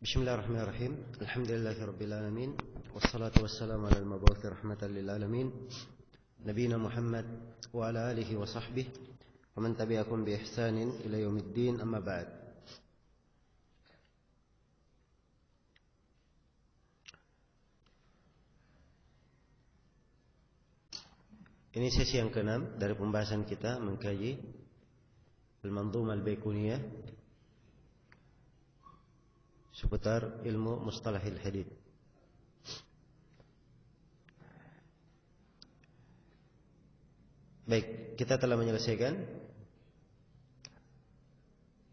Bismillahirrahmanirrahim. Alhamdulillahirabbil alamin wassalatu wassalamu alal mabu'uts rahmatan lil alamin nabiyina Muhammad wa ala alihi wa sahbihi wa man tabi'akum bi ihsanin ila yaumiddin amma ba'd. Ini sesi yang ke-6 dari pembahasan kita mengkaji Al-Manzumah Al-Baiquniyah seputar ilmu mustalahil hadits. Baik, kita telah menyelesaikan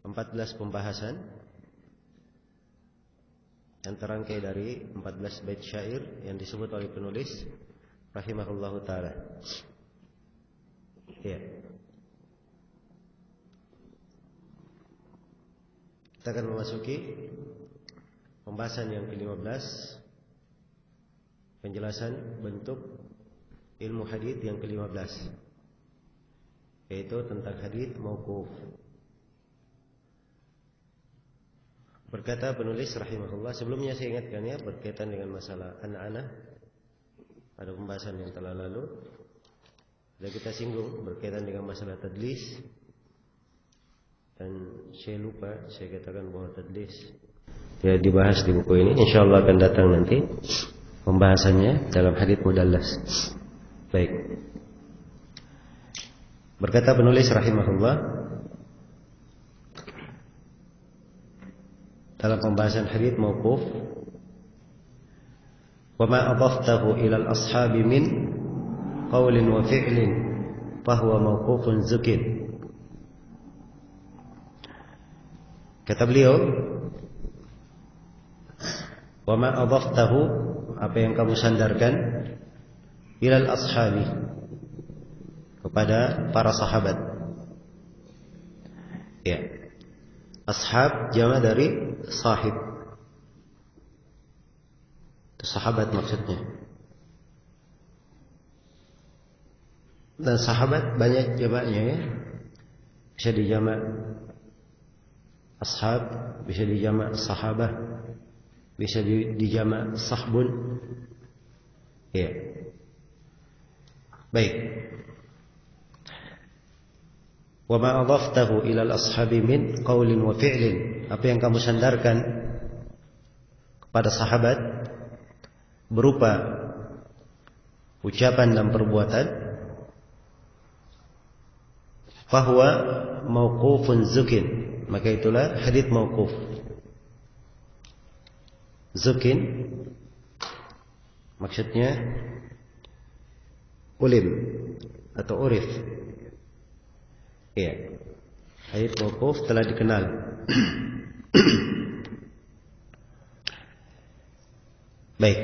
14 pembahasan yang terangkai dari 14 bait syair yang disebut oleh penulis rahimahullahu taala. Ya. Kita akan memasuki pembahasan yang ke-15, penjelasan bentuk ilmu hadits yang ke-15, yaitu tentang hadits mauquf. Berkata penulis rahimahullah, sebelumnya saya ingatkan ya, berkaitan dengan masalah anak-anak, ada pembahasan yang telah lalu sudah kita singgung berkaitan dengan masalah tadlis, dan saya lupa saya katakan bahwa tadlis ya dibahas di buku ini. Insyaallah akan datang nanti pembahasannya dalam hadits mudallas. Baik. Berkata penulis rahimahullah dalam pembahasan hadits mauquf, wa ma adaftahu ila al-ashabi min qaulin wa fi'lin fa huwa mauqufun zukin. Kata beliau, wa ma adaftahu, apa yang kamu sandarkan, ilal ashabi, kepada para sahabat. Ya. Ashab jama dari sahib. Itu sahabat maksudnya. Dan sahabat banyak jamaknya ya. Bisa dijamak ashab, bisa dijamak sahabah, bisa dijamak sahbun. Ya. Baik. Wa ma adaftahu ila al-ashabi min qaulin wa fi'lin, apa yang kamu sandarkan kepada sahabat berupa ucapan dan perbuatan, fahuwa mauqufun zukin, maka itulah hadits mauquf. Zukin maksudnya ulim atau urif. Ya, hadits mauquf telah dikenal. Baik.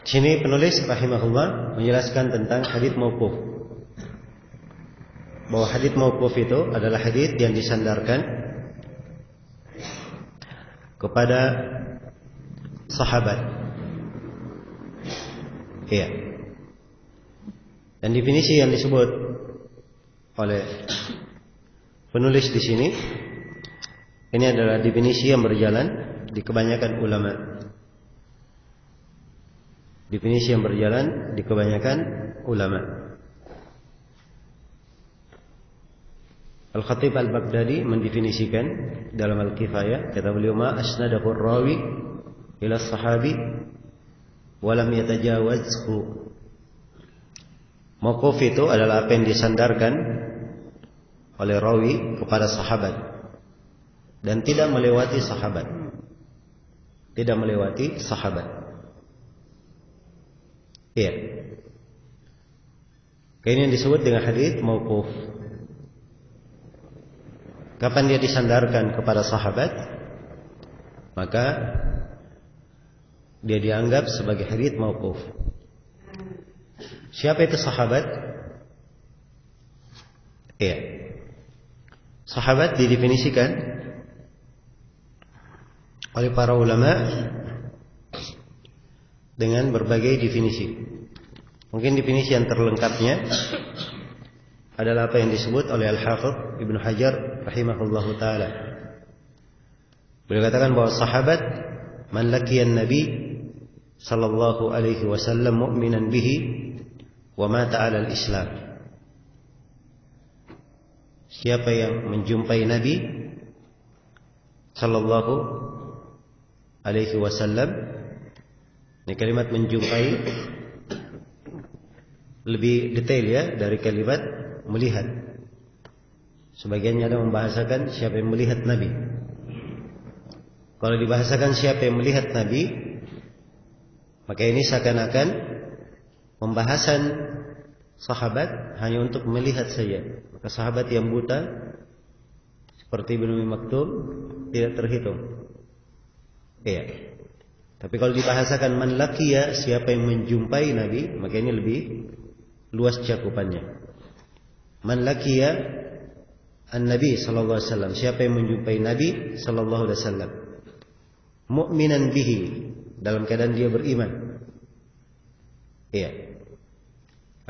Sini penulis rahimahullah menjelaskan tentang hadits mauquf, bahwa hadits mauquf itu adalah hadits yang disandarkan kepada sahabat. Iya. Dan definisi yang disebut oleh penulis di sini, ini adalah definisi yang berjalan di kebanyakan ulama. Definisi yang berjalan di kebanyakan ulama. Al-Khatib Al-Baghdadi mendefinisikan dalam Al-Kifayah, kata beliau, ma asnadahu ar-rawi ila sahabi wa lam yatajawazhu. Mauquf itu adalah apa yang disandarkan oleh rawi kepada sahabat dan tidak melewati sahabat. Tidak melewati sahabat. Iya. Ini yang disebut dengan hadits mauquf. Kapan dia disandarkan kepada sahabat, maka dia dianggap sebagai hadits mauquf. Siapa itu sahabat? Iya. Sahabat didefinisikan oleh para ulama dengan berbagai definisi. Mungkin definisi yang terlengkapnya adalah apa yang disebut oleh Al-Hafidz Ibnu Hajar rahimahullahu taala. Beliau katakan bahwa sahabat man laqiyan nabi sallallahu alaihi wasallam mu'minan bihi wa mata 'ala al-Islam. Siapa yang menjumpai Nabi sallallahu alaihi wasallam, ini kalimat menjumpai lebih detail ya dari kalimat melihat. Sebagiannya ada membahasakan siapa yang melihat Nabi. Kalau dibahasakan siapa yang melihat Nabi, maka ini seakan-akan pembahasan sahabat hanya untuk melihat saja. Maka sahabat yang buta seperti Ibnu Maktum tidak terhitung. Iya. Tapi kalau dibahasakan man laqiya, siapa yang menjumpai Nabi, maka ini lebih luas cakupannya. Man laqiya an-nabi sallallahu alaihi wasallam, siapa yang menjumpai Nabi sallallahu alaihi wasallam, mu'minan bihi, dalam keadaan dia beriman. Iya.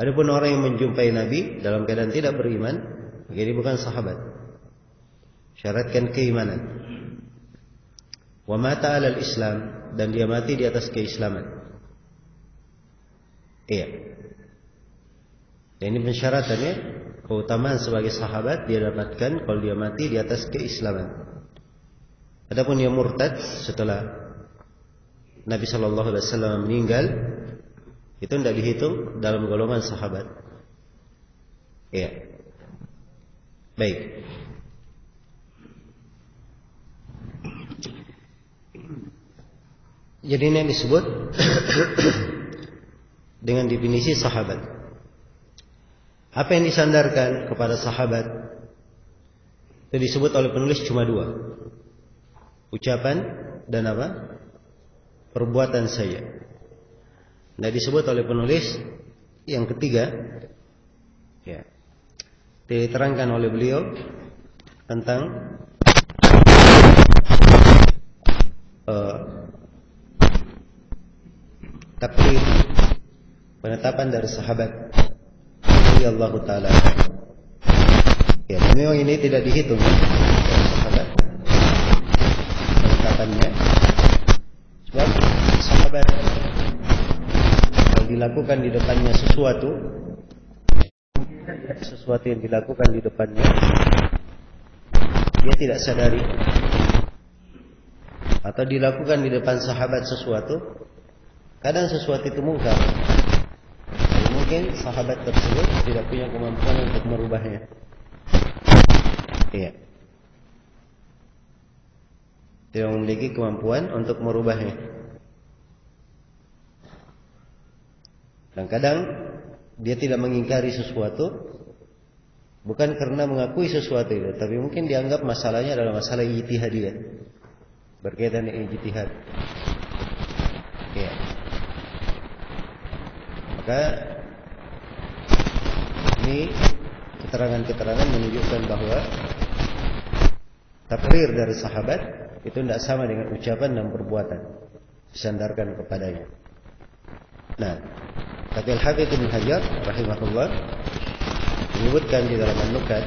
Adapun orang yang menjumpai Nabi dalam keadaan tidak beriman, maka ini bukan sahabat. Syaratkan keimanan. Wa mata 'alal Islam, dan dia mati di atas keislaman. Iya. Dan ini pensyaratannya, keutamaan sebagai sahabat dia dapatkan kalau dia mati di atas keislaman. Adapun dia murtad setelah Nabi sallallahu alaihi wasallam meninggal, itu tidak dihitung dalam golongan sahabat. Iya. Baik. Jadi ini yang disebut dengan definisi sahabat. Apa yang disandarkan kepada sahabat itu disebut oleh penulis cuma dua. Ucapan dan apa? Perbuatan saja. Nah, disebut oleh penulis yang ketiga, ya, diterangkan oleh beliau tentang takdir, penetapan dari sahabat radhiyallahu taala. Ya, memang ini tidak dihitung dari sahabat penetapannya, sebab sahabat dilakukan di depannya sesuatu yang dilakukan di depannya dia tidak sadari, atau dilakukan di depan sahabat sesuatu, kadang sesuatu itu mungkar, mungkin sahabat tersebut tidak punya kemampuan untuk merubahnya. Iya, tidak memiliki kemampuan untuk merubahnya. Dan kadang dia tidak mengingkari sesuatu bukan karena mengakui sesuatu itu, tapi mungkin dianggap masalahnya adalah masalah ijtihadiyah, berkaitan dengan ijtihad. Ya. Maka ini keterangan-keterangan menunjukkan bahwa takrir dari sahabat itu tidak sama dengan ucapan dan perbuatan disandarkan kepadanya. Nah, Tapi Al-Hafidz Ibnu Hajar rahimahullah menyebutkan di dalam An-Nukat,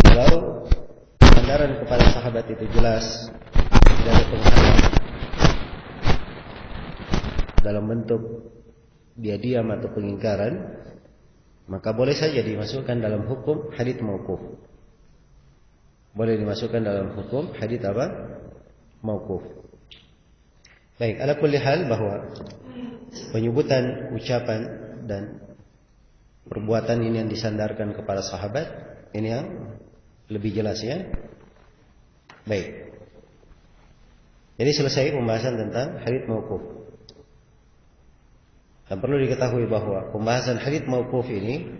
kalau sandaran kepada sahabat itu jelas, tidak ada penghalang dalam bentuk dia diam atau pengingkaran, maka boleh saja dimasukkan dalam hukum hadits mauquf. Boleh dimasukkan dalam hukum hadits apa? Mauquf. Baik, ala kulli hal bahwa penyebutan ucapan dan perbuatan ini yang disandarkan kepada sahabat, ini yang lebih jelas ya. Baik. Jadi selesai pembahasan tentang hadits mauquf. Dan perlu diketahui bahwa pembahasan hadits mauquf ini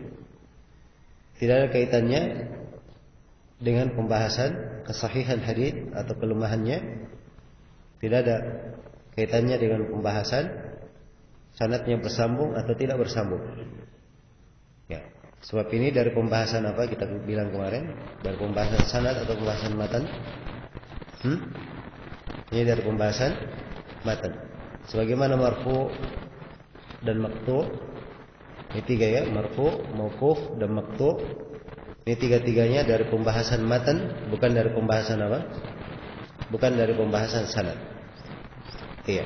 tidak ada kaitannya dengan pembahasan kesahihan hadits atau kelemahannya. Tidak ada kaitannya dengan pembahasan sanadnya bersambung atau tidak bersambung. Ya, sebab ini dari pembahasan apa kita bilang kemarin, dari pembahasan sanad atau pembahasan matan. Ini dari pembahasan matan. Sebagaimana marfu dan maqtu, ini tiga ya, marfu, mauquf dan maqtu. Ini tiga-tiganya dari pembahasan matan, bukan dari pembahasan apa? Bukan dari pembahasan sanad. Iya.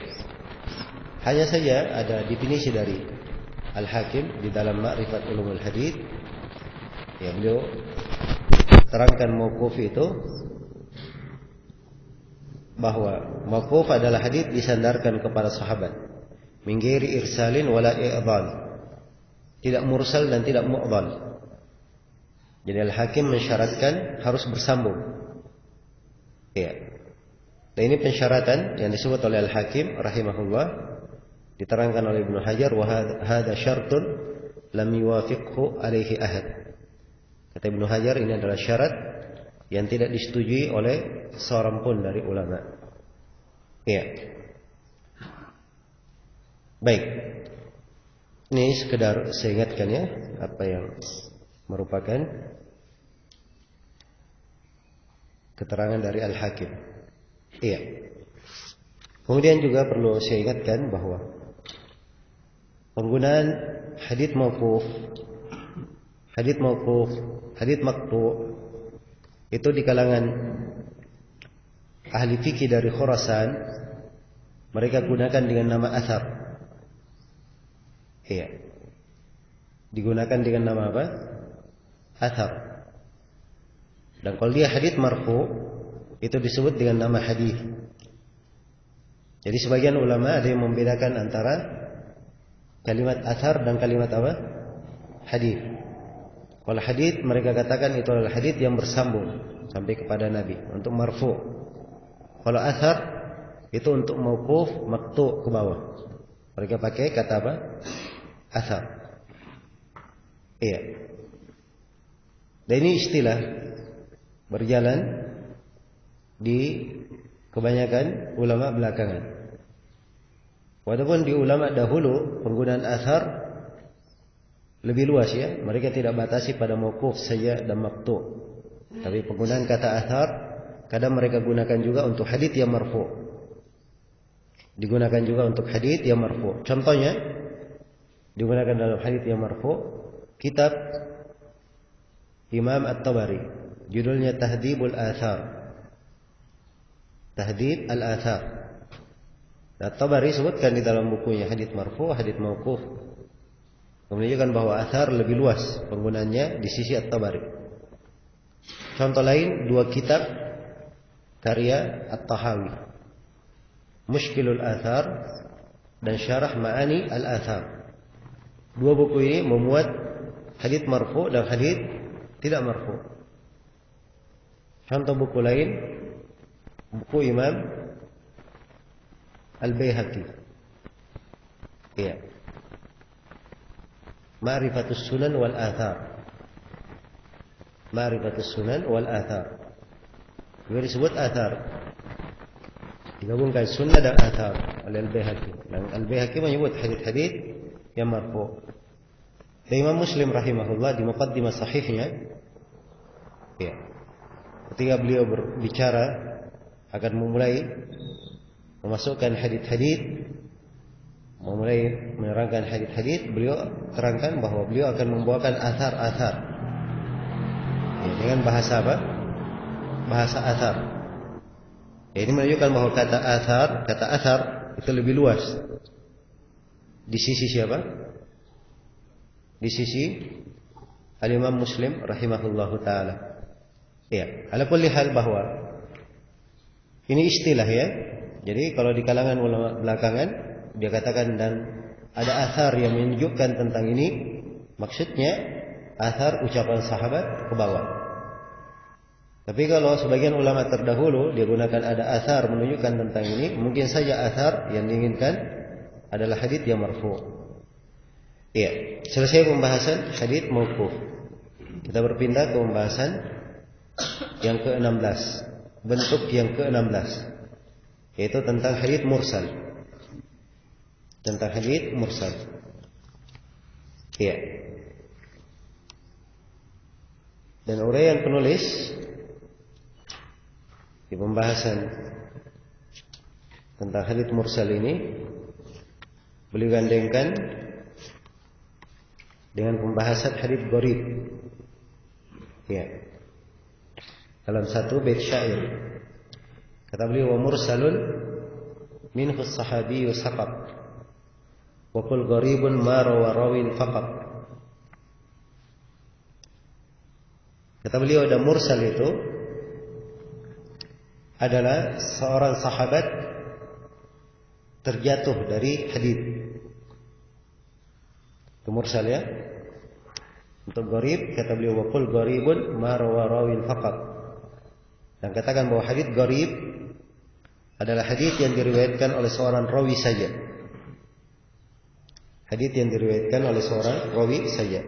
Hanya saja ada definisi dari Al-Hakim di dalam Ma'rifat Ulumul Hadits yang beliau terangkan mauquf itu bahwa mauquf adalah hadits disandarkan kepada sahabat min ghairi irsalin wala i'dhal, tidak mursal dan tidak mu'dhal. Jadi Al-Hakim mensyaratkan harus bersambung. Iya. Dan ini pensyaratan yang disebut oleh Al-Hakim rahimahullah, diterangkan oleh Ibnu Hajar, wa hadza syartun lam yuwafiqhu alaihi ahad. Kata Ibnu Hajar, ini adalah syarat yang tidak disetujui oleh seorang pun dari ulama. Iya. Baik. Ini sekedar saya ingatkan ya, apa yang merupakan keterangan dari Al-Hakim. Iya. Kemudian juga perlu saya ingatkan bahwa penggunaan hadits mauquf, hadits maqtu itu di kalangan ahli fikih dari Khurasan, mereka gunakan dengan nama athar. Iya. Digunakan dengan nama apa? Athar. Dan kalau dia hadits marfu, itu disebut dengan nama hadis. Jadi sebagian ulama ada yang membedakan antara kalimat athar dan kalimat apa? Hadis. Kalau hadis mereka katakan itu adalah hadis yang bersambung sampai kepada Nabi, untuk marfu. Kalau athar itu untuk mauquf, maqtu ke bawah. Mereka pakai kata apa? Athar. Iya. Dan ini istilah berjalan di kebanyakan ulama belakangan. Walaupun di ulama dahulu penggunaan athar lebih luas ya, mereka tidak batasi pada mauquf saja dan maqtu. Tapi penggunaan kata athar kadang mereka gunakan juga untuk hadits yang marfu. Digunakan juga untuk hadits yang marfu. Contohnya digunakan dalam hadits yang marfu kitab Imam At-Tabari, judulnya Tahdhibul Athar. Tahdhib al-Athar. At-Tabari sebutkan di dalam bukunya hadits marfu, hadits mauquf, menunjukkan bahwa athar lebih luas penggunaannya di sisi At-Tabari. Contoh lain, dua kitab karya At-Tahawi, Mushkilul Athar dan Syarah Ma'ani Al-Athar. Dua buku ini memuat hadits marfu dan hadits tidak marfu. Contoh buku lain, buku Imam Al-Baihaqi. Iya. Ma'rifatus Sunan wal Athar. Ma'rifatus Sunan wal Athar. Juga disebut athar. Digabungkan sunnah dan athar oleh Al-Baihaqi. Dan Al-Baihaqi menyebut hadits-hadits yang marfu. Dan Imam Muslim rahimahullah di muqaddimah sahihnya, ya, ketika beliau berbicara akan memulai memasukkan hadits-hadits memulai menerangkan hadis-hadis, beliau terangkan bahwa beliau akan membawakan athar-athar dengan bahasa apa? Bahasa athar. Ini menunjukkan bahwa kata athar itu lebih luas. Di sisi siapa? Di sisi Al-Imam Muslim rahimahullahu taala. Ya, ala kulli hal bahwa ini istilah ya. Jadi kalau di kalangan ulama belakangan dia katakan dan ada athar yang menunjukkan tentang ini, maksudnya athar ucapan sahabat ke bawah. Tapi kalau sebagian ulama terdahulu dia gunakan ada athar menunjukkan tentang ini, mungkin saja athar yang diinginkan adalah hadits yang marfu'. Iya, selesai pembahasan hadits mauquf. Kita berpindah ke pembahasan yang ke-16, bentuk yang ke-16, yaitu tentang hadits mursal. Tentang hadits mursal. Iya. Dan uraian penulis di pembahasan tentang hadits mursal ini beliau gandengkan dengan pembahasan hadits gharib. Ya. Dalam satu bait syair kata beliau, wa mursalun minhu as-sahabiyyu saqat wa qul gharibun ma rawa rawin faqat. Kata beliau, ada mursal itu adalah seorang sahabat terjatuh dari hadits. Itu mursal ya. Untuk gharib kata beliau, wa qul gharibun ma rawa rawin faqat. Dan katakan bahwa hadits gharib adalah hadits yang diriwayatkan oleh seorang rawi saja. Hadits yang diriwayatkan oleh seorang rawi saja.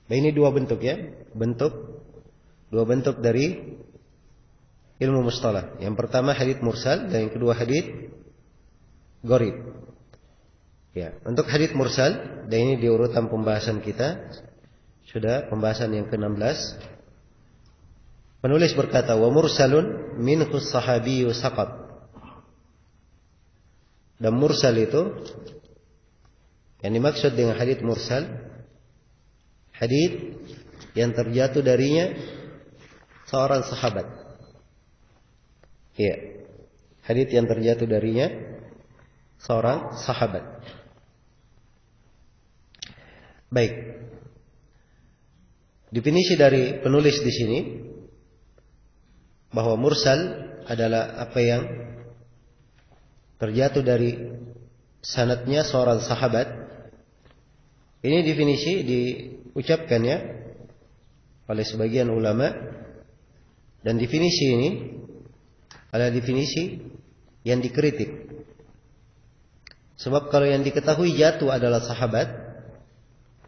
Nah, ini dua bentuk ya. Dua bentuk dari ilmu mustalah. Yang pertama hadits mursal dan yang kedua hadits gharib. Ya, untuk hadits mursal, dan ini di urutan pembahasan kita sudah pembahasan yang ke-16. Penulis berkata, wa mursalun minhu sahabiyyu saqat. Dan mursal itu yang dimaksud dengan hadits mursal, hadits yang terjatuh darinya seorang sahabat. Iya. Hadits yang terjatuh darinya seorang sahabat. Baik. Definisi dari penulis di sini bahwa mursal adalah apa yang terjatuh dari sanadnya seorang sahabat. Ini definisi diucapkan ya oleh sebagian ulama, dan definisi ini adalah definisi yang dikritik. Sebab kalau yang diketahui jatuh adalah sahabat,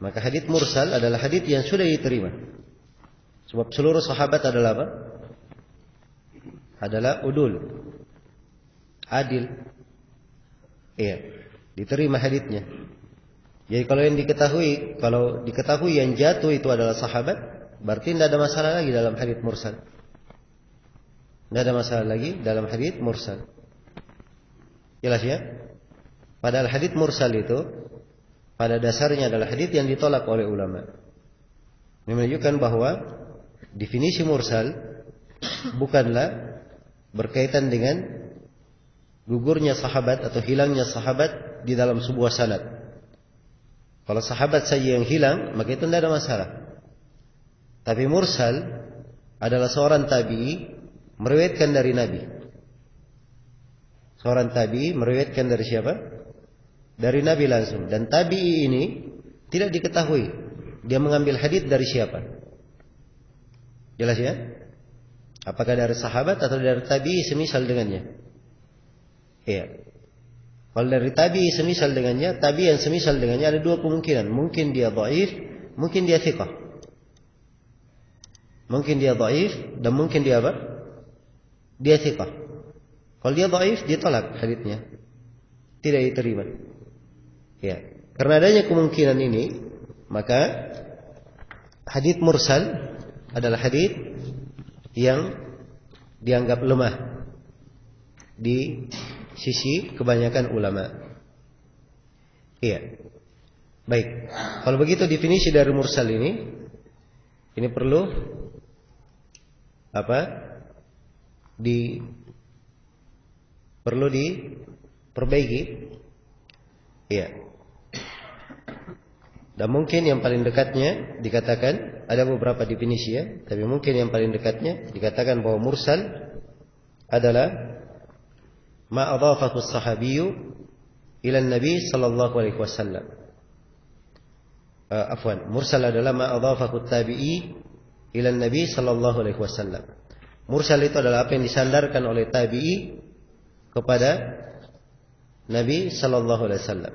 maka hadits mursal adalah hadits yang sudah diterima. Sebab seluruh sahabat adalah apa? Adalah udul, adil. Iya, diterima haditsnya. Jadi kalau diketahui yang jatuh itu adalah sahabat, berarti tidak ada masalah lagi dalam hadits mursal. Tidak ada masalah lagi dalam hadits mursal. Jelas ya? Padahal hadits mursal itu pada dasarnya adalah hadits yang ditolak oleh ulama. Ini menunjukkan bahwa definisi mursal bukanlah berkaitan dengan gugurnya sahabat atau hilangnya sahabat di dalam sebuah sanad. Kalau sahabat saja yang hilang, maka itu tidak ada masalah. Tapi mursal adalah seorang tabi'i meriwayatkan dari Nabi. Seorang tabi'i meriwayatkan dari siapa? Dari Nabi langsung. Dan tabi'i ini tidak diketahui dia mengambil hadits dari siapa. Jelas ya? Apakah dari sahabat atau dari tabi'i semisal dengannya? Iya. Kalau dari tabi'i semisal dengannya, tabi'i yang semisal dengannya ada dua kemungkinan. Mungkin dia dhaif, mungkin dia thiqah. Mungkin dia dhaif dan mungkin dia apa? Dia thiqah. Kalau dia dhaif, ditolak haditsnya. Tidak diterima. Ya. Karena adanya kemungkinan ini, maka hadits mursal adalah hadits yang dianggap lemah di sisi kebanyakan ulama. Iya. Baik. Kalau begitu definisi dari mursal ini perlu perlu diperbaiki. Iya. Dan mungkin yang paling dekatnya dikatakan, ada beberapa definisi ya, tapi mungkin yang paling dekatnya dikatakan bahwa mursal adalah ma adhafahu as-sahabiyyu ila an-nabi sallallahu alaihi wasallam. Mursal adalah ma adhafahu at-tabi'i ila an-nabi sallallahu alaihi wasallam. Mursal itu adalah apa yang disandarkan oleh tabi'i kepada Nabi sallallahu alaihi wasallam.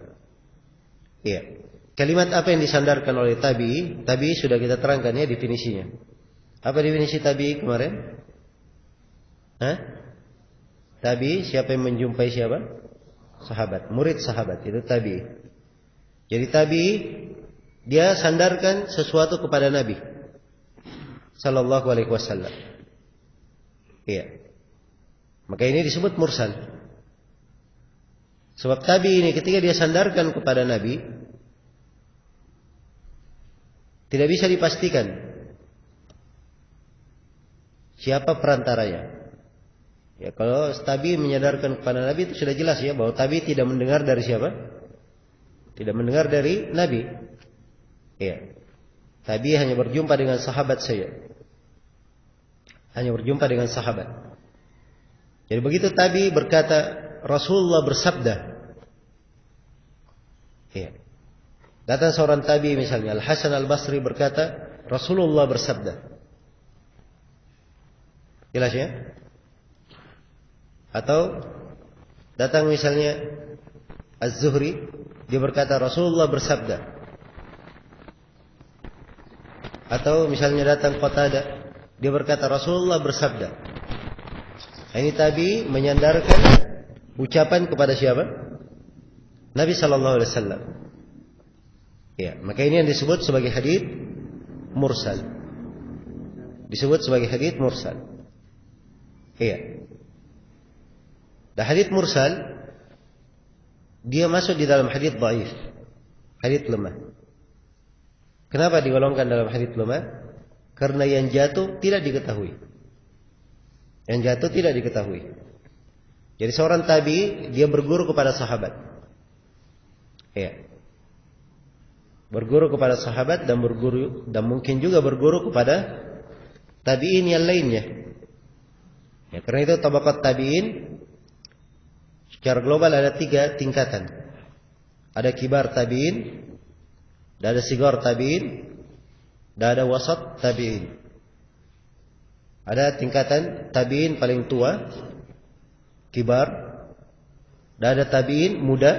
Iya. Kalimat apa yang disandarkan oleh tabi'i? Tabi'i sudah kita terangkan ya definisinya. Apa definisi tabi'i kemarin? Tabi'i siapa yang menjumpai siapa? Sahabat, murid sahabat, itu tabi'i. Jadi tabi'i dia sandarkan sesuatu kepada Nabi sallallahu alaihi wasallam. Iya. Maka ini disebut mursal. Sebab tabi'i ini ketika dia sandarkan kepada Nabi, tidak bisa dipastikan siapa perantaranya. Ya, kalau tabi'i menyadarkan kepada Nabi itu sudah jelas ya bahwa tabi'i tidak mendengar dari siapa? Tidak mendengar dari Nabi. Ya. Tabi'i hanya berjumpa dengan sahabat saja. Hanya berjumpa dengan sahabat. Jadi begitu tabi'i berkata Rasulullah bersabda. Ya. Datang seorang tabi'i misalnya Al-Hasan Al-Basri berkata Rasulullah bersabda. Jelas ya? Atau datang misalnya Az-Zuhri, dia berkata Rasulullah bersabda. Atau misalnya datang Qatadah, dia berkata Rasulullah bersabda. Ini tabi'i menyandarkan ucapan kepada siapa? Nabi sallallahu alaihi wasallam. Ya, maka ini yang disebut sebagai hadits mursal. Disebut sebagai hadits mursal. Iya. Dan hadits mursal dia masuk di dalam hadits dhaif, hadits lemah. Kenapa digolongkan dalam hadits lemah? Karena yang jatuh tidak diketahui. Yang jatuh tidak diketahui. Jadi seorang tabi'i dia berguru kepada sahabat. Iya. Berguru kepada sahabat dan mungkin juga berguru kepada tabi'in yang lainnya. Ya, karena itu tabaqat tabi'in secara global ada 3 tingkatan. Ada kibar tabi'in, ada sigar tabi'in, dan ada wasat tabi'in. Ada tingkatan tabi'in paling tua, kibar, dan ada tabi'in muda,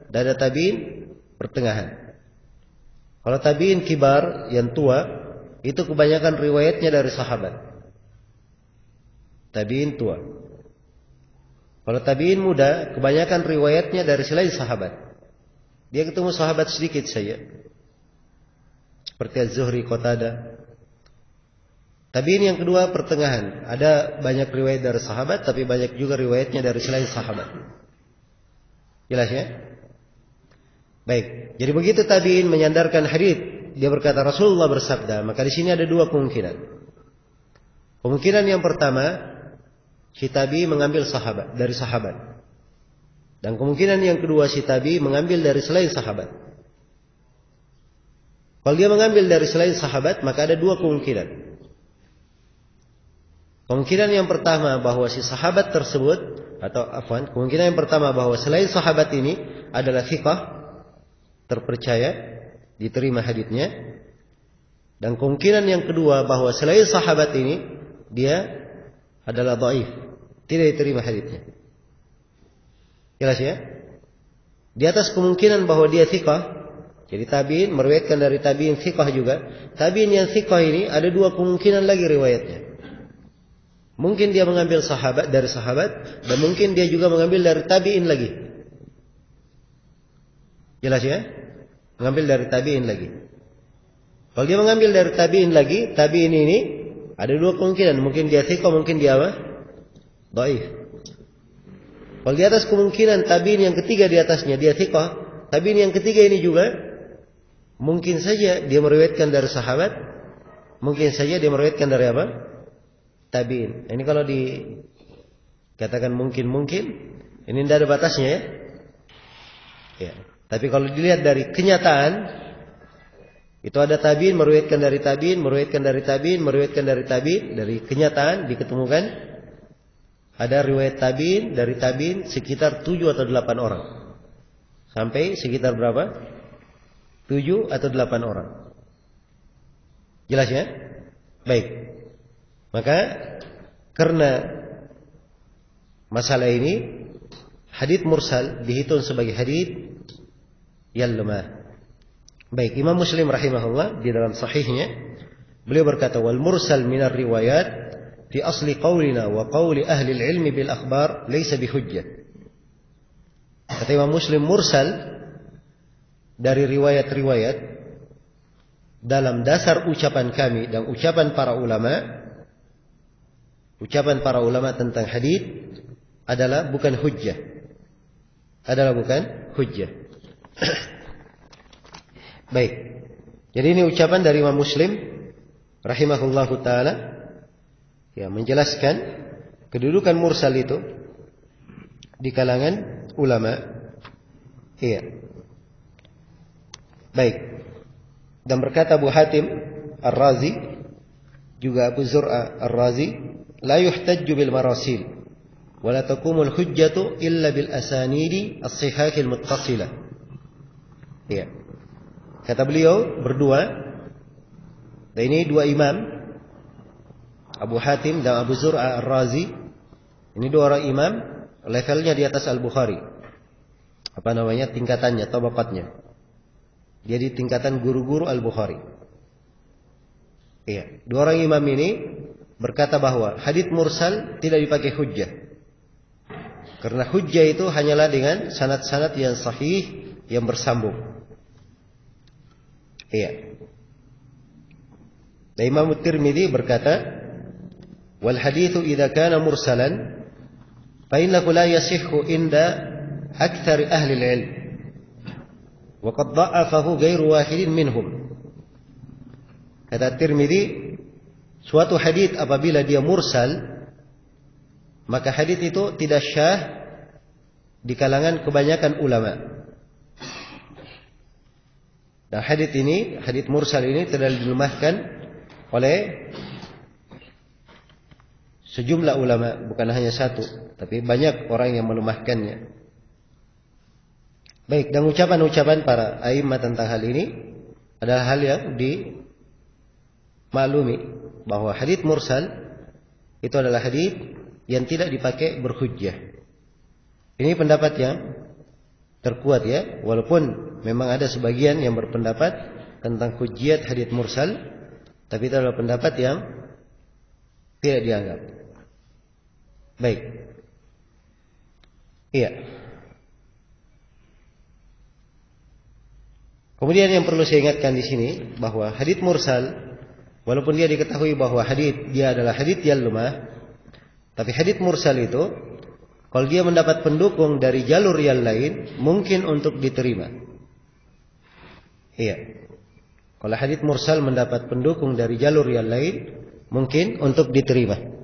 dan ada tabi'in pertengahan. Kalau tabi'in kibar yang tua itu kebanyakan riwayatnya dari sahabat. Tabi'in tua. Kalau tabi'in muda kebanyakan riwayatnya dari selain sahabat. Dia ketemu sahabat sedikit saja. Seperti Az-Zuhri, Qatadah. Tabi'in yang kedua pertengahan. Ada banyak riwayat dari sahabat tapi banyak juga riwayatnya dari selain sahabat. Jelas ya? Baik, jadi begitu tabi'in menyandarkan hadits, dia berkata Rasulullah bersabda, maka di sini ada 2 kemungkinan. Kemungkinan yang pertama, si tabi'i mengambil dari sahabat. Dan kemungkinan yang kedua, si tabi'i mengambil dari selain sahabat. Kalau dia mengambil dari selain sahabat, maka ada 2 kemungkinan. Kemungkinan yang pertama bahwa si sahabat tersebut, kemungkinan yang pertama bahwa selain sahabat ini adalah thiqah, terpercaya, diterima haditsnya. Dan kemungkinan yang kedua bahwa selain sahabat ini dia adalah dhaif, tidak diterima haditsnya. Jelas ya? Di atas kemungkinan bahwa dia thiqah, jadi tabi'in meriwayatkan dari tabi'in thiqah juga. Tabi'in yang thiqah ini ada 2 kemungkinan lagi riwayatnya. Mungkin dia mengambil dari sahabat dan mungkin dia juga mengambil dari tabi'in lagi. Jelas ya? Mengambil dari tabi'in lagi. Kalau dia mengambil dari tabi'in lagi, tabi'in ini ada 2 kemungkinan. Mungkin dia thiqah, mungkin dia apa? Dhaif. Kalau di atas kemungkinan tabi'in yang ketiga di atasnya dia thiqah, tabi'in yang ketiga ini juga mungkin saja dia meriwayatkan dari sahabat, mungkin saja dia meriwayatkan dari apa? Tabi'in. Ini kalau dikatakan mungkin, ini tidak ada batasnya ya. Ya. Tapi kalau dilihat dari kenyataan, itu ada tabi'in meriwayatkan dari tabi'in, meriwayatkan dari tabi'in, meriwayatkan dari tabi'in, dari kenyataan diketemukan ada riwayat tabi'in dari tabi'in sekitar 7 atau 8 orang. Sampai sekitar berapa? 7 atau 8 orang. Jelas ya? Baik. Maka karena masalah ini, hadits mursal dihitung sebagai hadits yang lemah. Baik, Imam Muslim rahimahullah di dalam sahihnya beliau berkata, wal mursal minar riwayat fi asli qaulina wa qauli ahli al-ilmi bil akhbar laysa bihujjah. Kata Imam Muslim, mursal dari riwayat-riwayat dalam dasar ucapan kami dan ucapan para ulama tentang hadits adalah bukan hujjah. Baik. Jadi ini ucapan dari Imam Muslim rahimahullahu taala, ya, menjelaskan kedudukan mursal itu di kalangan ulama. Iya. Baik. Dan berkata Abu Hatim Ar-Razi, juga Abu Zur'a Ar-Razi, la yuhtajju bil marasil wa la taqumul hujjatu illa bil asanidi as-sihahil muttasilah. Iya. Kata beliau berdua, dan ini dua imam, Abu Hatim dan Abu Zur'a Ar-Razi. Ini dua orang imam, levelnya di atas Al-Bukhari. Apa namanya? Tingkatannya, tabaqatnya. Dia di tingkatan guru-guru Al-Bukhari. Iya, dua orang imam ini berkata bahwa hadits mursal tidak dipakai hujjah. Karena hujjah itu hanyalah dengan sanad-sanad yang sahih yang bersambung. Iya. Dan Imam Tirmidzi berkata, wal haditsu idza kana mursalan fa innahu la yasihhu inda aktsar ahli al-ilm wa qad dha'afahu ghairu wahidin minhum. Kata Tirmidzi, suatu hadits apabila dia mursal, maka hadits itu tidak syah di kalangan kebanyakan ulama. Dan hadits mursal ini telah dilemahkan oleh sejumlah ulama, bukan hanya satu, tapi banyak orang yang melemahkannya. Baik, dan ucapan-ucapan para a'immah tentang hal ini adalah hal yang dimaklumi, bahwa hadits mursal itu adalah hadits yang tidak dipakai berhujjah. Ini pendapat yang terkuat ya, walaupun memang ada sebagian yang berpendapat tentang hujjiyat hadits mursal, tapi itu adalah pendapat yang tidak dianggap. Baik. Iya. Kemudian yang perlu saya ingatkan di sini bahwa hadits mursal, walaupun dia diketahui bahwa dia adalah hadits yang lemah, tapi hadits mursal itu kalau dia mendapat pendukung dari jalur yang lain, mungkin untuk diterima. Iya. Kalau hadits mursal mendapat pendukung dari jalur yang lain, mungkin untuk diterima.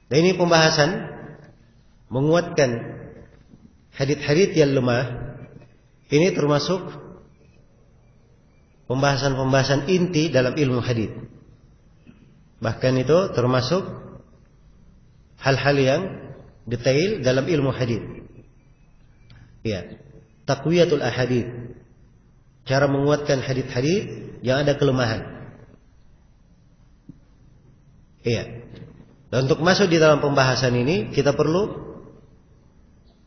Dan ini pembahasan menguatkan hadits-hadits yang lemah. Ini termasuk pembahasan-pembahasan inti dalam ilmu hadits. Bahkan itu termasuk hal-hal yang detail dalam ilmu hadits. Ya, taqwiyatul ahadits, cara menguatkan hadits-hadits yang ada kelemahan. Iya. Dan untuk masuk di dalam pembahasan ini kita perlu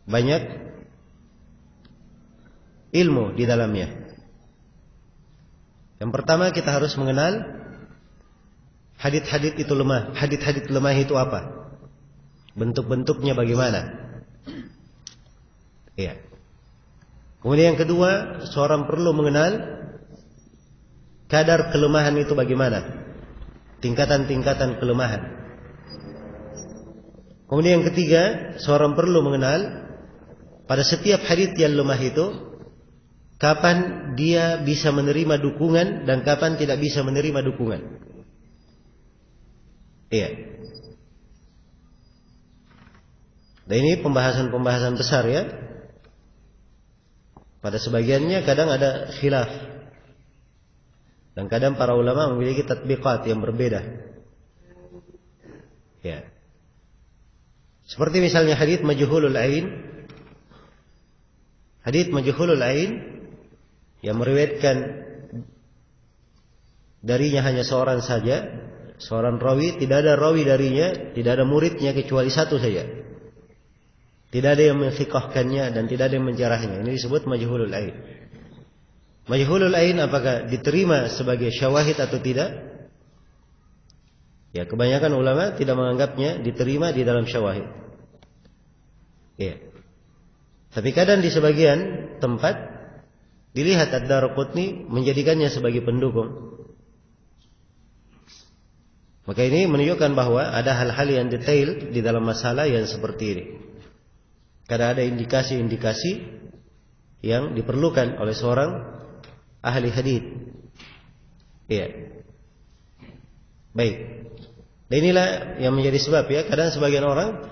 banyak ilmu di dalamnya. Yang pertama kita harus mengenal hadits-hadits itu lemah. Hadits-hadits lemah itu apa? Bentuk-bentuknya bagaimana? Iya. Kemudian yang kedua, seorang perlu mengenal kadar kelemahan itu bagaimana, tingkatan-tingkatan kelemahan. Kemudian yang ketiga, seorang perlu mengenal pada setiap hadits yang lemah itu kapan dia bisa menerima dukungan dan kapan tidak bisa menerima dukungan. Iya. Dan ini pembahasan-pembahasan besar ya. Pada sebagiannya kadang ada khilaf. Dan kadang para ulama memiliki tatbiqat yang berbeda. Ya. Seperti misalnya hadits majhulul ain. Hadits majhulul ain yang meriwayatkan darinya hanya seorang saja, seorang rawi, tidak ada rawi darinya, tidak ada muridnya kecuali satu saja. Tidak ada yang menfiqahkannya dan tidak ada yang menjarahnya. Ini disebut majhulul ain. Majhulul ain apakah diterima sebagai syawahid atau tidak? Ya, kebanyakan ulama tidak menganggapnya diterima di dalam syawahid. Ya. Tapi kadang di sebagian tempat dilihat Ad-Daraqutni menjadikannya sebagai pendukung. Maka ini menunjukkan bahwa ada hal-hal yang detail di dalam masalah yang seperti ini. Karena ada indikasi-indikasi yang diperlukan oleh seorang ahli hadits. Iya. Baik. Dan inilah yang menjadi sebab ya, kadang sebagian orang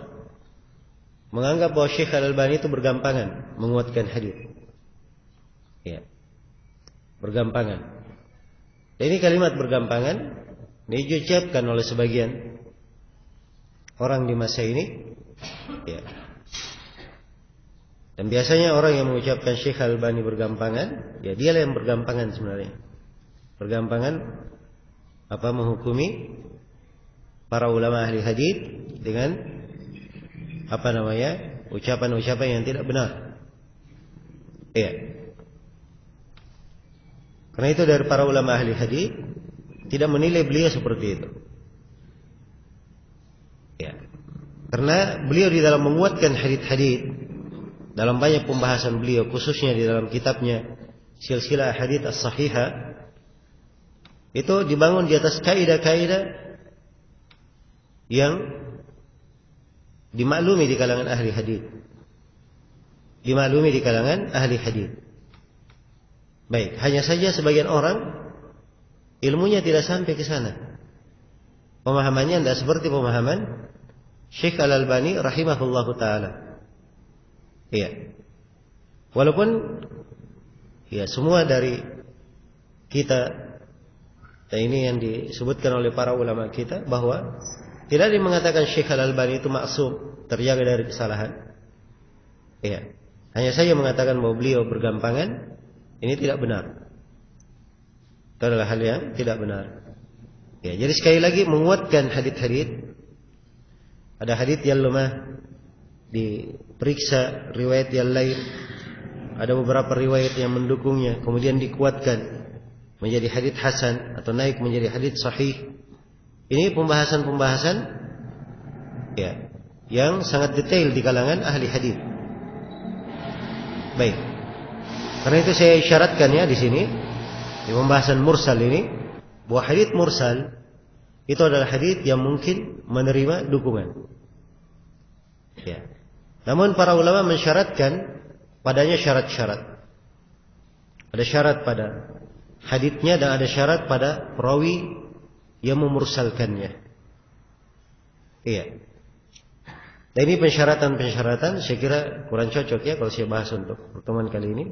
menganggap bahwa Syekh Al-Albani itu bergampangan menguatkan hadits. Ya. Bergampangan. Dan ini kalimat bergampangan ini diucapkan oleh sebagian orang di masa ini. Ya. Dan biasanya orang yang mengucapkan Syekh Al-Albani bergampangan, ya dialah yang bergampangan sebenarnya. Bergampangan menghukumi para ulama ahli hadits dengan ucapan-ucapan yang tidak benar. Iya. Karena itu dari para ulama ahli hadits tidak menilai beliau seperti itu. Ya. Karena beliau di dalam menguatkan hadits-hadits, dalam banyak pembahasan beliau, khususnya di dalam kitabnya Silsilah Hadits As-Sahihah, itu dibangun di atas kaidah-kaidah yang dimaklumi di kalangan ahli hadits. Dimaklumi di kalangan ahli hadits. Baik, hanya saja sebagian orang ilmunya tidak sampai ke sana. Pemahamannya tidak seperti pemahaman Syekh Al-Albani rahimahullahu taala. Iya. Walaupun ya semua dari kita, dan ini yang disebutkan oleh para ulama kita, bahwa tidak ada yang mengatakan Syekh Al-Albani itu maksum, terjaga dari kesalahan. Iya. Hanya saja mengatakan bahwa beliau bergampangan, ini tidak benar. Itu adalah hal yang tidak benar. Ya, jadi sekali lagi menguatkan hadits-hadits. Ada hadits yang lemah, diperiksa riwayat yang lain, ada beberapa riwayat yang mendukungnya, kemudian dikuatkan menjadi hadits hasan atau naik menjadi hadits sahih. Ini pembahasan-pembahasan ya, yang sangat detail di kalangan ahli hadits. Baik. Karena itu saya isyaratkan ya di sini di pembahasan mursal ini, bahwa hadits mursal itu adalah hadits yang mungkin menerima dukungan. Ya. Namun para ulama mensyaratkan padanya syarat-syarat. Ada syarat pada haditsnya dan ada syarat pada perawi yang memursalkannya. Iya. Dan ini pensyaratan-pensyaratan saya kira kurang cocok ya kalau saya bahas untuk pertemuan kali ini.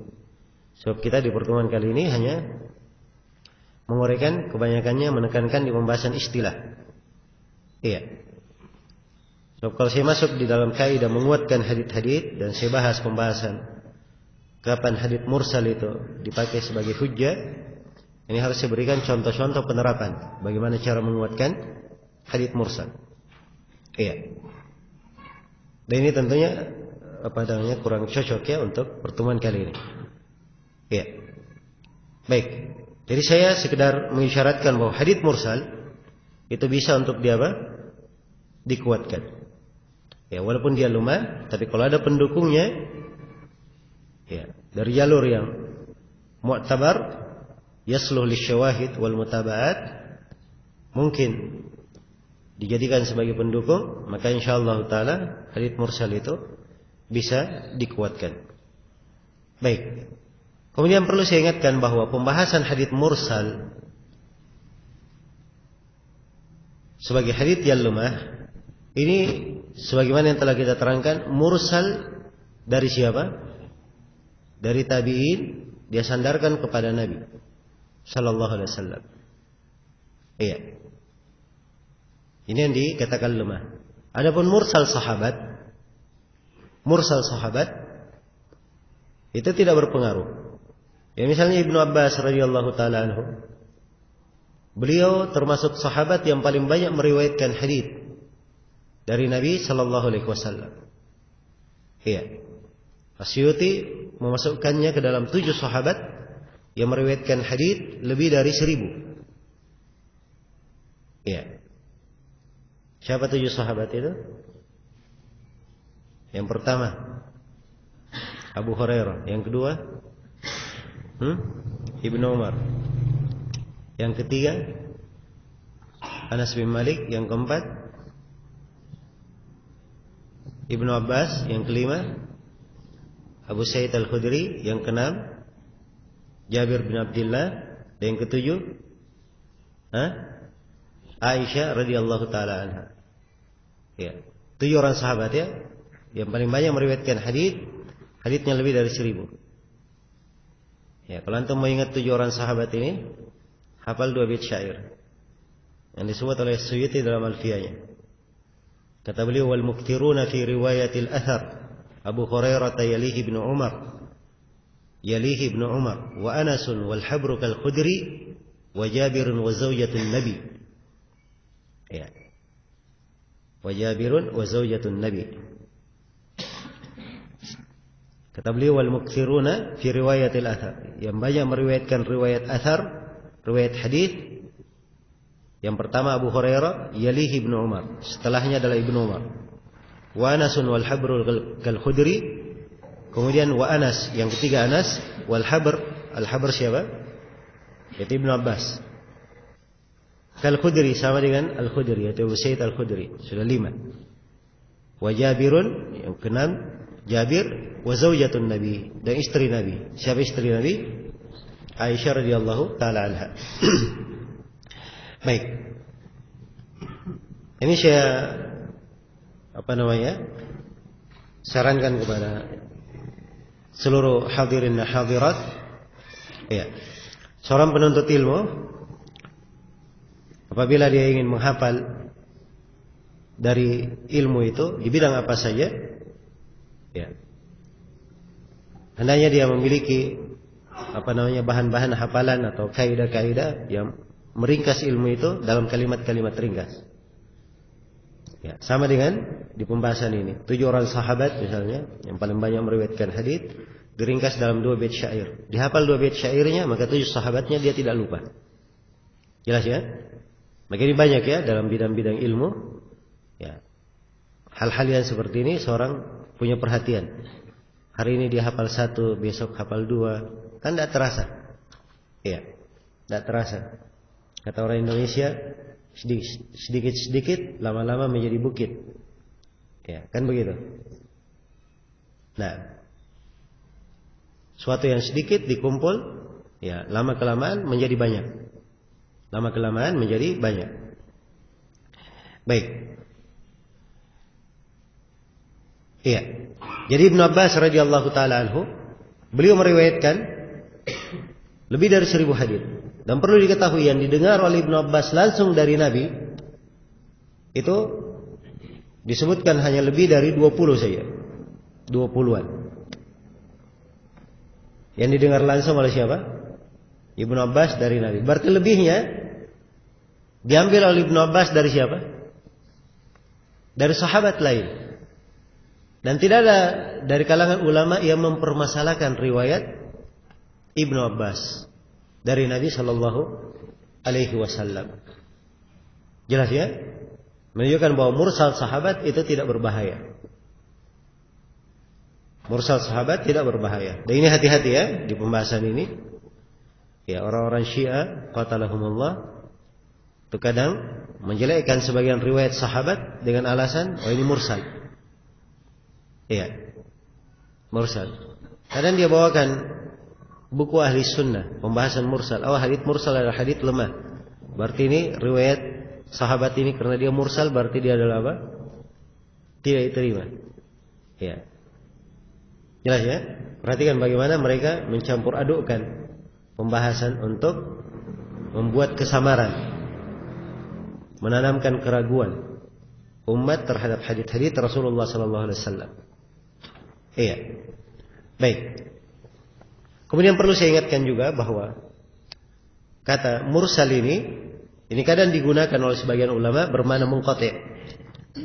Sebab kita di pertemuan kali ini hanya menguraikan, kebanyakannya menekankan di pembahasan istilah. Iya. So, kalau saya masuk di dalam kaidah menguatkan hadits-hadits dan saya bahas pembahasan kapan hadits mursal itu dipakai sebagai hujjah, ini harus saya berikan contoh-contoh penerapan bagaimana cara menguatkan hadits mursal. Iya. Dan ini tentunya kurang cocok ya untuk pertemuan kali ini. Iya. Baik. Jadi saya sekedar mengisyaratkan bahwa hadits mursal itu bisa untuk dikuatkan. Ya, walaupun dia lemah, tapi kalau ada pendukungnya, ya, dari jalur yang mu'tabar, yasluh lisyawahid wal mutaba'at, mungkin dijadikan sebagai pendukung, maka insyaallah taala hadits mursal itu bisa dikuatkan. Baik. Kemudian perlu saya ingatkan bahwa pembahasan hadits mursal sebagai hadits yang lemah ini sebagaimana yang telah kita terangkan, mursal dari siapa? Dari tabi'in, dia sandarkan kepada Nabi sallallahu alaihi wasallam. Iya. Ini yang dikatakan lemah. Adapun mursal sahabat itu tidak berpengaruh. Ya misalnya Ibnu Abbas radhiyallahu taala anhu, beliau termasuk sahabat yang paling banyak meriwayatkan hadits dari Nabi sallallahu alaihi wasallam. Iya. Asyuti memasukkannya ke dalam 7 sahabat yang meriwayatkan hadits lebih dari 1000. Iya. Siapa 7 sahabat itu? Yang pertama Abu Hurairah, yang kedua Ibnu Umar, yang ketiga Anas bin Malik, yang keempat Ibnu Abbas, yang kelima Abu Sa'id Al-Khudri, yang keenam Jabir bin Abdullah, dan yang ketujuh Aisyah radhiyallahu taala anha. Ya, 7 orang sahabat ya, yang paling banyak meriwayatkan haditsnya lebih dari 1000. Ya, kalau antum mau ingat 7 orang sahabat ini, hafal 2 bait syair yang disebut oleh Suyuti dalam Alfiyahnya. Kata beliau, wal muktiruna fi riwayatil athar Abu Hurairah yalihi ibnu Umar, wa Anasun wal habru kal Khudri wa Jabirun wa zawjatun Nabi. Ya. Wa Jabirun wa zawjatun Nabi. Kata beliau, wal mukthiruna fi riwayatil athar, yang banyak meriwayatkan riwayat athar, riwayat hadis. Yang pertama Abu Hurairah, yalihi Ibnu Umar, setelahnya adalah Ibnu Umar. Wa Anasun wal habrul kal Khudri, kemudian wa Anas, yang ketiga Anas, wal habr, al habr siapa? Yaitu Ibnu Abbas. Kal Khudri sama dengan Al Khudri, yaitu Abu Sa'id Al Khudri, sudah 5. Wa Jabirun, yang keenam Jabir, wa zaujatun Nabi, dan istri Nabi. Siapa istri Nabi? Aisyah radhiyallahu taala anha. Baik. Ini saya sarankan kepada seluruh hadirin dan hadirat. Ya. Seorang penuntut ilmu apabila dia ingin menghafal dari ilmu itu di bidang apa saja, ya, hendaknya dia memiliki bahan-bahan hafalan atau kaidah-kaidah yang meringkas ilmu itu dalam kalimat-kalimat ringkas. Ya, sama dengan di pembahasan ini, 7 orang sahabat misalnya yang paling banyak meriwayatkan hadits diringkas dalam 2 bait syair. Dihafal 2 bait syairnya, maka 7 sahabatnya dia tidak lupa. Jelas ya? Maka ini banyak ya dalam bidang-bidang ilmu. Ya. Hal-hal yang seperti ini seorang punya perhatian. Hari ini dia hafal 1, besok hafal 2, kan tidak terasa. Iya, tidak terasa. Kata orang Indonesia, sedikit-sedikit lama-lama menjadi bukit. Ya, kan begitu. Nah, suatu yang sedikit dikumpul, ya, lama kelamaan menjadi banyak. Lama kelamaan menjadi banyak. Baik. Iya. Jadi Ibnu Abbas radhiyallahu taala anhu, beliau meriwayatkan lebih dari 1000 hadits. Dan perlu diketahui yang didengar oleh Ibnu Abbas langsung dari Nabi itu disebutkan hanya lebih dari 20 saja. 20-an. Yang didengar langsung oleh siapa? Ibnu Abbas dari Nabi. Berarti lebihnya diambil oleh Ibnu Abbas dari siapa? Dari sahabat lain. Dan tidak ada dari kalangan ulama yang mempermasalahkan riwayat Ibnu Abbas dari Nabi Shallallahu Alaihi Wasallam. Jelas ya? Menunjukkan bahwa mursal sahabat itu tidak berbahaya. Mursal sahabat tidak berbahaya. Dan ini hati-hati ya di pembahasan ini. Ya, orang-orang Syiah qatalahumullah itu kadang menjelekkan sebagian riwayat sahabat dengan alasan ini mursal. Iya. Mursal. Kadang dia bawakan buku ahli sunnah pembahasan mursal. Oh, hadits mursal adalah hadits lemah. Berarti ini riwayat sahabat ini karena dia mursal berarti dia adalah apa? Tidak diterima. Ya. Jelas ya? Perhatikan bagaimana mereka mencampur adukkan pembahasan untuk membuat kesamaran, menanamkan keraguan umat terhadap hadits-hadits Rasulullah sallallahu alaihi wasallam. Iya. Baik. Kemudian perlu saya ingatkan juga bahwa kata mursal ini kadang digunakan oleh sebagian ulama bermakna munqati',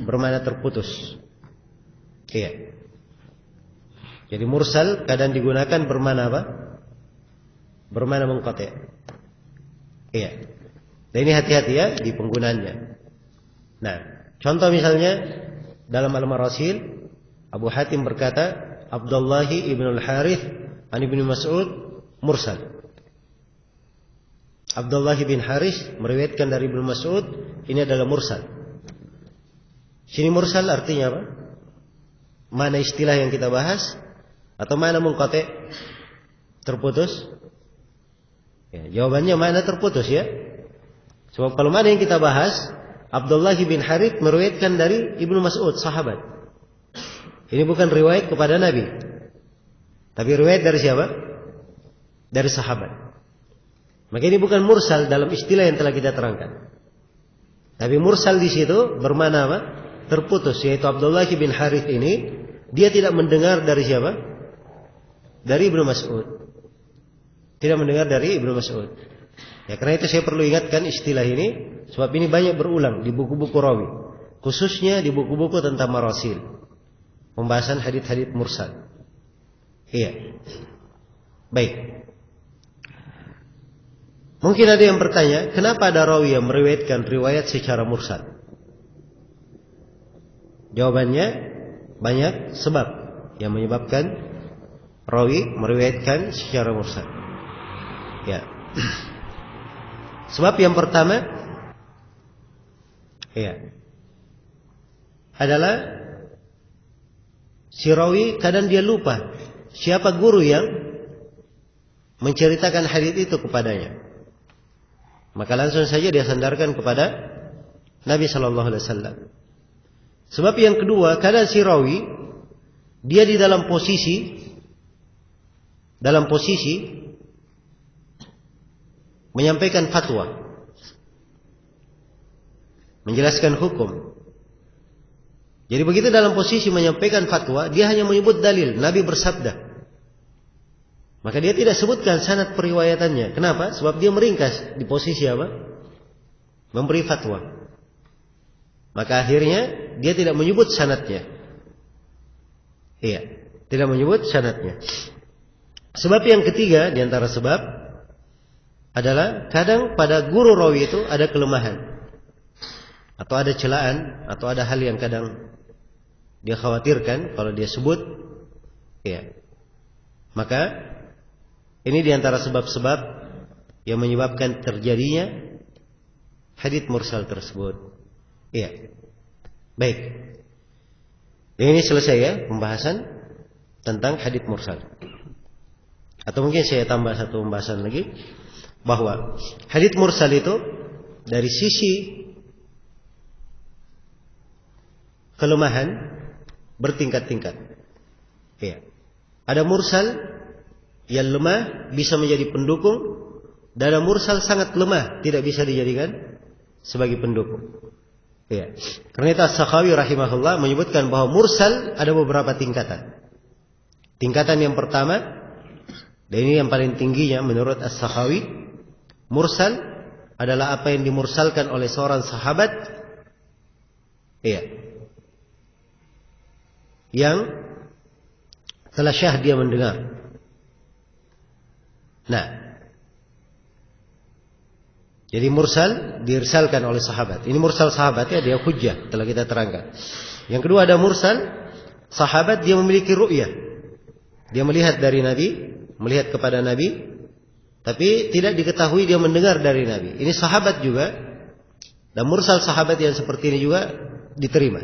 bermakna terputus. Iya. Jadi mursal kadang digunakan bermakna apa? Bermakna munqati'. Iya. Dan ini hati-hati ya di penggunaannya. Nah, contoh misalnya dalam Al-Marasil Abu Hatim berkata Abdullah ibn al-Harith an ibn Mas'ud mursal. Abdullah bin Harith meriwayatkan dari Ibnu Mas'ud, ini adalah mursal. Sini mursal artinya apa? Mana istilah yang kita bahas atau mana munqati'? Terputus? Ya, jawabannya mana terputus ya? Sebab kalau mana yang kita bahas, Abdullah bin Harith meriwayatkan dari Ibnu Mas'ud, sahabat. Ini bukan riwayat kepada Nabi. Tapi riwayat dari siapa? Dari sahabat. Maka ini bukan mursal dalam istilah yang telah kita terangkan. Tapi mursal di situ bermakna apa? Terputus, yaitu Abdullah bin Harith ini dia tidak mendengar dari siapa? Dari Ibnu Mas'ud. Tidak mendengar dari Ibnu Mas'ud. Ya, karena itu saya perlu ingatkan istilah ini sebab ini banyak berulang di buku-buku rawi, khususnya di buku-buku tentang marasil. Pembahasan hadits-hadits mursal. Iya. Baik. Mungkin ada yang bertanya, kenapa ada rawi yang meriwayatkan riwayat secara mursal? Jawabannya banyak sebab yang menyebabkan rawi meriwayatkan secara mursal. Ya. Sebab yang pertama, ya, adalah si rawi kadang dia lupa siapa guru yang menceritakan hadits itu kepadanya. Maka langsung saja dia sandarkan kepada Nabi sallallahu alaihi wasallam. Sebab yang kedua, kadang si rawi dia di dalam posisi menyampaikan fatwa, menjelaskan hukum. Jadi begitu dalam posisi menyampaikan fatwa, dia hanya menyebut dalil, Nabi bersabda. Maka dia tidak sebutkan sanad periwayatannya. Kenapa? Sebab dia meringkas di posisi apa? Memberi fatwa. Maka akhirnya dia tidak menyebut sanadnya. Iya, tidak menyebut sanadnya. Sebab yang ketiga di antara sebab adalah kadang pada guru rawi itu ada kelemahan, atau ada celaan, atau ada hal yang kadang dia khawatirkan kalau dia sebut. Iya. Maka ini di antara sebab-sebab yang menyebabkan terjadinya hadits mursal tersebut. Iya. Baik. Ini selesai ya pembahasan tentang hadits mursal. Atau mungkin saya tambah satu pembahasan lagi, bahwa hadits mursal itu dari sisi kelemahan bertingkat-tingkat. Iya. Ada mursal yang lemah bisa menjadi pendukung, dan mursal sangat lemah tidak bisa dijadikan sebagai pendukung. Ya. Karena itu As-Sakhawi rahimahullah menyebutkan bahwa mursal ada beberapa tingkatan. Tingkatan yang pertama, dan ini yang paling tingginya menurut As-Sakhawi, mursal adalah apa yang dimursalkan oleh seorang sahabat, ya, yang telah syah dia mendengar. Nah, jadi mursal diirsalkan oleh sahabat. Ini mursal sahabat ya, dia hujjah telah kita terangkan. Yang kedua ada mursal sahabat, dia memiliki ru'yah. Dia melihat dari Nabi, melihat kepada Nabi, tapi tidak diketahui dia mendengar dari Nabi. Ini sahabat juga, dan mursal sahabat yang seperti ini juga diterima.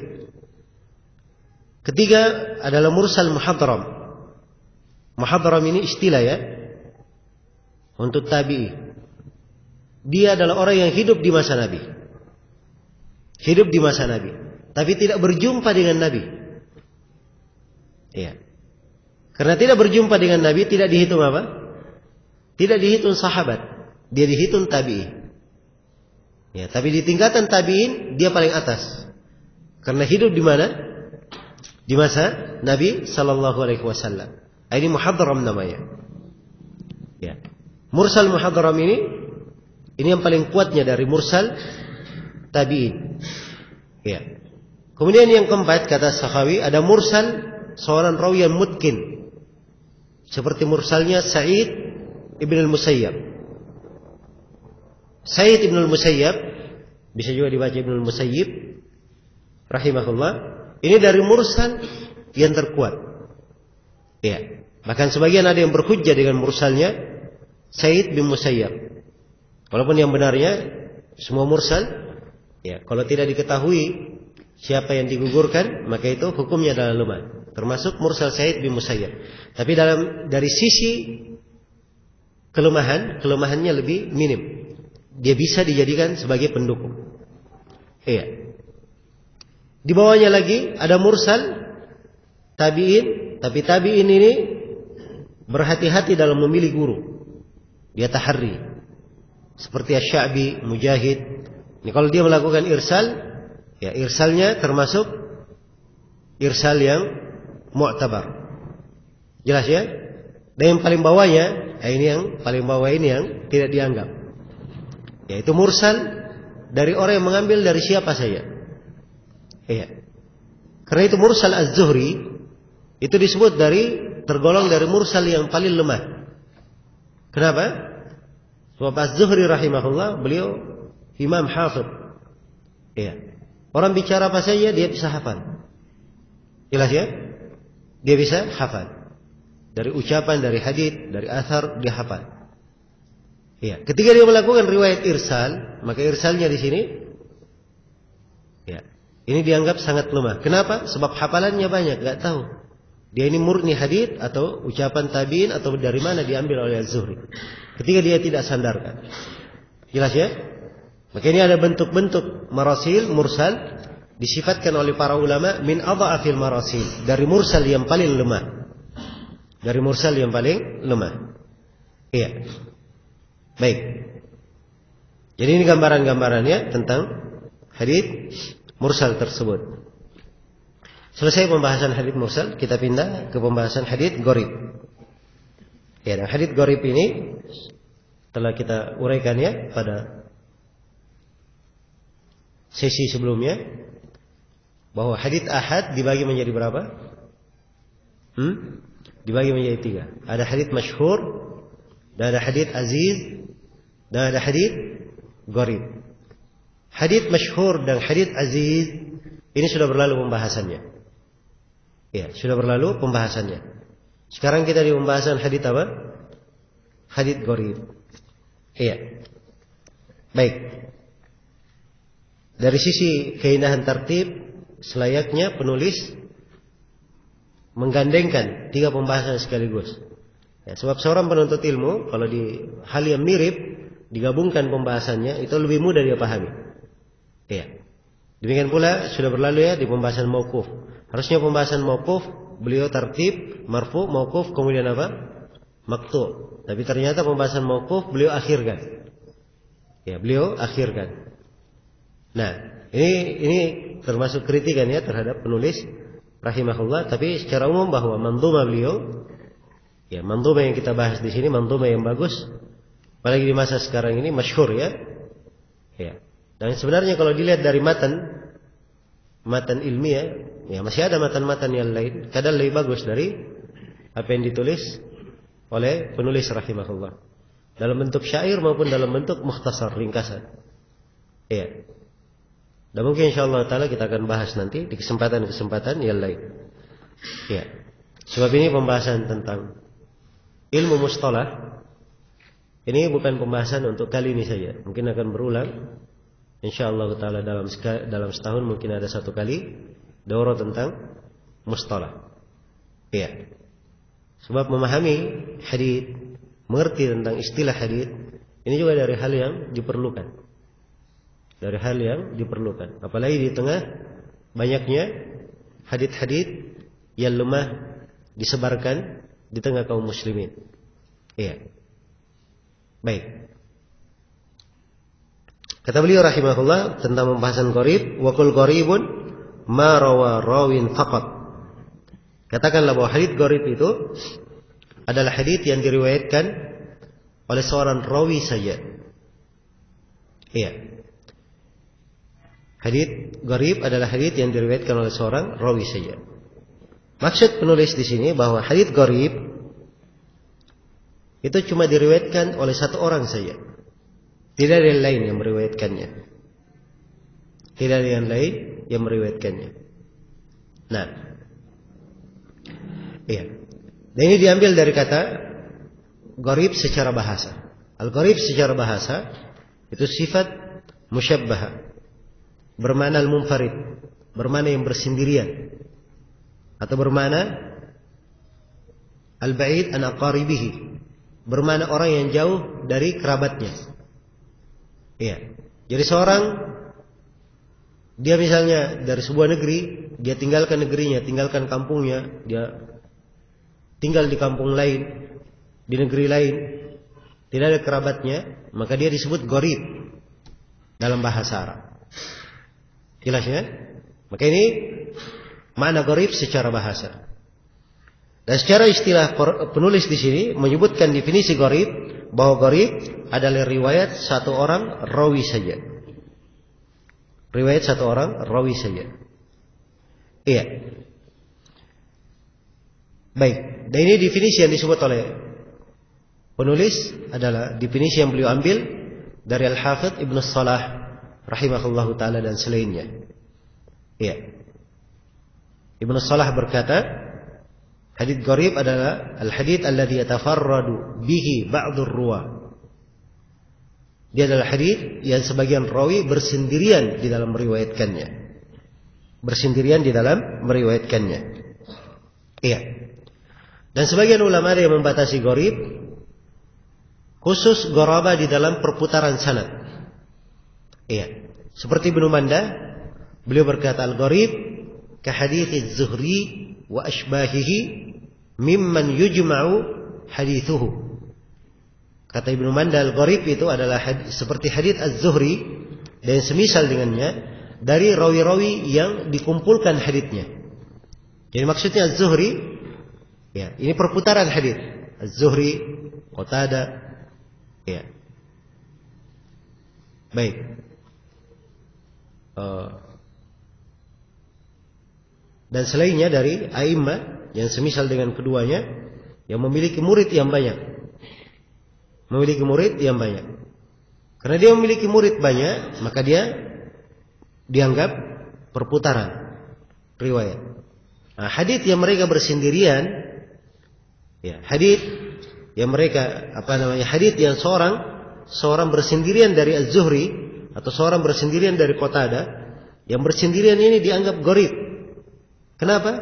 Ketiga adalah mursal muhadram. Muhadram ini istilah ya. untuk tabi'i. Dia adalah orang yang hidup di masa Nabi. Hidup di masa Nabi, tapi tidak berjumpa dengan Nabi. Iya. Karena tidak berjumpa dengan Nabi tidak dihitung apa? Tidak dihitung sahabat. Dia dihitung tabi'i. Ya, tapi di tingkatan tabi'in dia paling atas. Karena hidup di mana? Di masa Nabi sallallahu alaihi wasallam. Ini muhadharam namanya. Ya. Mursal muhadharam ini yang paling kuatnya dari mursal tabi'in. Ya. Kemudian yang keempat kata Sakhawi ada mursal seorang rawi yang mutkin. Seperti mursalnya Sa'id ibn al-Musayyab. Sa'id ibn al-Musayyab bisa juga dibaca ibn al-Musayyib rahimahullah. Ini dari mursal yang terkuat. Ya. Bahkan sebagian ada yang berhujjah dengan mursalnya Sa'id bin Musayyab. Walaupun yang benarnya semua mursal, ya, kalau tidak diketahui siapa yang digugurkan, maka itu hukumnya adalah lemah. Termasuk mursal Sa'id bin Musayyab. Tapi dari sisi kelemahannya lebih minim. Dia bisa dijadikan sebagai pendukung. Iya. Di bawahnya lagi ada mursal tabi'in, tapi tabi'in ini berhati-hati dalam memilih guru. Dia taharri. Seperti Asy-Sya'bi, Mujahid. Ini kalau dia melakukan irsal, ya irsalnya termasuk irsal yang mu'tabar. Jelas ya? Dan yang paling bawahnya, ini yang paling bawah ini yang tidak dianggap. Yaitu mursal dari orang yang mengambil dari siapa saja. Iya. Karena itu mursal Az-Zuhri itu disebut tergolong dari mursal yang paling lemah. Kenapa? Sebab Az-Zuhri rahimahullah beliau imam hafidh. Iya. Orang bicara apa saja dia bisa hafal. Jelas ya? Dia bisa hafal. Dari ucapan, dari hadits, dari athar dia hafal. Iya. Ketika dia melakukan riwayat irsal, maka irsalnya di sini, ya, ini dianggap sangat lemah. Kenapa? Sebab hafalannya banyak, nggak tahu. Dia ini murni hadits atau ucapan tabi'in atau dari mana diambil oleh Az-Zuhri. Ketika dia tidak sandarkan. Jelas ya? Maka ini ada bentuk-bentuk marasil, mursal disifatkan oleh para ulama min adha'afil marasil, dari mursal yang paling lemah. Dari mursal yang paling lemah. Iya. Baik. Jadi ini gambaran-gambarannya tentang hadits mursal tersebut. Selesai pembahasan hadits mursal, kita pindah ke pembahasan hadits gharib. Ya, dan hadits gharib ini telah kita uraikan ya pada sesi sebelumnya, bahwa hadits ahad dibagi menjadi berapa? Dibagi menjadi 3. Ada hadits masyhur, dan ada hadits aziz, dan ada hadits gharib. Hadits masyhur dan hadits aziz ini sudah berlalu pembahasannya. Ya, sudah berlalu pembahasannya. Sekarang kita di pembahasan hadits apa? Hadits gharib. Iya. Baik. Dari sisi keindahan tertib, selayaknya penulis menggandengkan 3 pembahasan sekaligus. Ya, sebab seorang penuntut ilmu kalau di hal yang mirip digabungkan pembahasannya itu lebih mudah dia pahami. Ya. Demikian pula sudah berlalu ya di pembahasan mauquf. Harusnya pembahasan mauquf beliau tertib, marfu, mauquf, kemudian apa? Maqtu'. Tapi ternyata pembahasan mauquf beliau akhirkan. Ya, beliau akhirkan. Nah, ini termasuk kritikan ya terhadap penulis rahimahullah, tapi secara umum bahwa mandhumah beliau, ya mandhumah yang kita bahas di sini mandhumah yang bagus, apalagi di masa sekarang ini masyhur ya. Ya. Dan sebenarnya kalau dilihat dari matan ilmiah, ya masih ada matan-matan yang lain, kadang lebih bagus dari apa yang ditulis oleh penulis rahimahullah. Dalam bentuk syair maupun dalam bentuk mukhtasar, ringkasan. Ya. Dan mungkin insyaallah ta'ala kita akan bahas nanti di kesempatan-kesempatan yang lain. Ya. Sebab ini pembahasan tentang ilmu mustalah. Ini bukan pembahasan untuk kali ini saja. Mungkin akan berulang. Insyaallah ta'ala dalam setahun mungkin ada 1 kali daurah tentang mustalah. Ya. Sebab memahami hadits, mengerti tentang istilah hadits, ini juga dari hal yang diperlukan. Dari hal yang diperlukan. Apalagi di tengah banyaknya hadits-hadits yang lemah disebarkan di tengah kaum muslimin. Iya. Baik. Kata beliau rahimahullah tentang pembahasan gharib, wa qul gharibun ma rawa rawin faqat. Katakanlah bahwa hadits gharib itu adalah hadits yang diriwayatkan oleh seorang rawi saja. Iya. Hadits gharib adalah hadits yang diriwayatkan oleh seorang rawi saja. Maksud penulis di sini bahwa hadits gharib itu cuma diriwayatkan oleh satu orang saja. Tidak ada yang lain yang meriwayatkannya. Tidak ada yang lain yang meriwayatkannya. Nah, iya. Dan ini diambil dari kata gharib secara bahasa. Al-gharib secara bahasa itu sifat musyabbah, bermakna al-munfarid, bermakna yang bersendirian, atau bermakna al-ba'id an aqaribihi, bermakna orang yang jauh dari kerabatnya. Iya. Jadi seorang dia misalnya dari sebuah negeri, dia tinggalkan negerinya, tinggalkan kampungnya, dia tinggal di kampung lain, di negeri lain, tidak ada kerabatnya, maka dia disebut gharib dalam bahasa Arab. Jelas ya? Maka ini makna gharib secara bahasa. Dan secara istilah penulis di sini menyebutkan definisi gharib, bahwa gharib adalah riwayat satu orang rawi saja. Riwayat satu orang rawi saja. Iya. Baik. Dan ini definisi yang disebut oleh penulis adalah definisi yang beliau ambil dari Al-Hafidh Ibnu Salah rahimahullahu taala dan selainnya. Iya. Ibnu Salah berkata, hadits gharib adalah al-hadits alladhi yatafarradu bihi ba'dur ruwa. Dia adalah hadits yang sebagian rawi bersendirian di dalam meriwayatkannya. Bersendirian di dalam meriwayatkannya. Iya. Dan sebagian ulama ada yang membatasi gharib khusus gharabah di dalam perputaran sanad. Iya. Seperti Ibnu Manda, beliau berkata al-gharib ka hadits az-Zuhri wa ashbahihi mimman yujma'u hadithuhu. Kata Ibnu Manda, al-gharib itu adalah seperti hadits az-Zuhri dan semisal dengannya dari rawi-rawi yang dikumpulkan haditsnya. Jadi maksudnya az-Zuhri, ya, ini perputaran hadits. Az-Zuhri, Qatadah, ya. Baik. Dan selainnya dari a'immah yang semisal dengan keduanya yang memiliki murid yang banyak. Memiliki murid yang banyak. Karena dia memiliki murid banyak, maka dia dianggap perputaran riwayat. Nah, hadits yang mereka bersendirian, ya, hadits yang mereka hadits yang seorang bersendirian dari Az-Zuhri atau seorang bersendirian dari Qatadah, yang bersendirian ini dianggap gharib. Kenapa?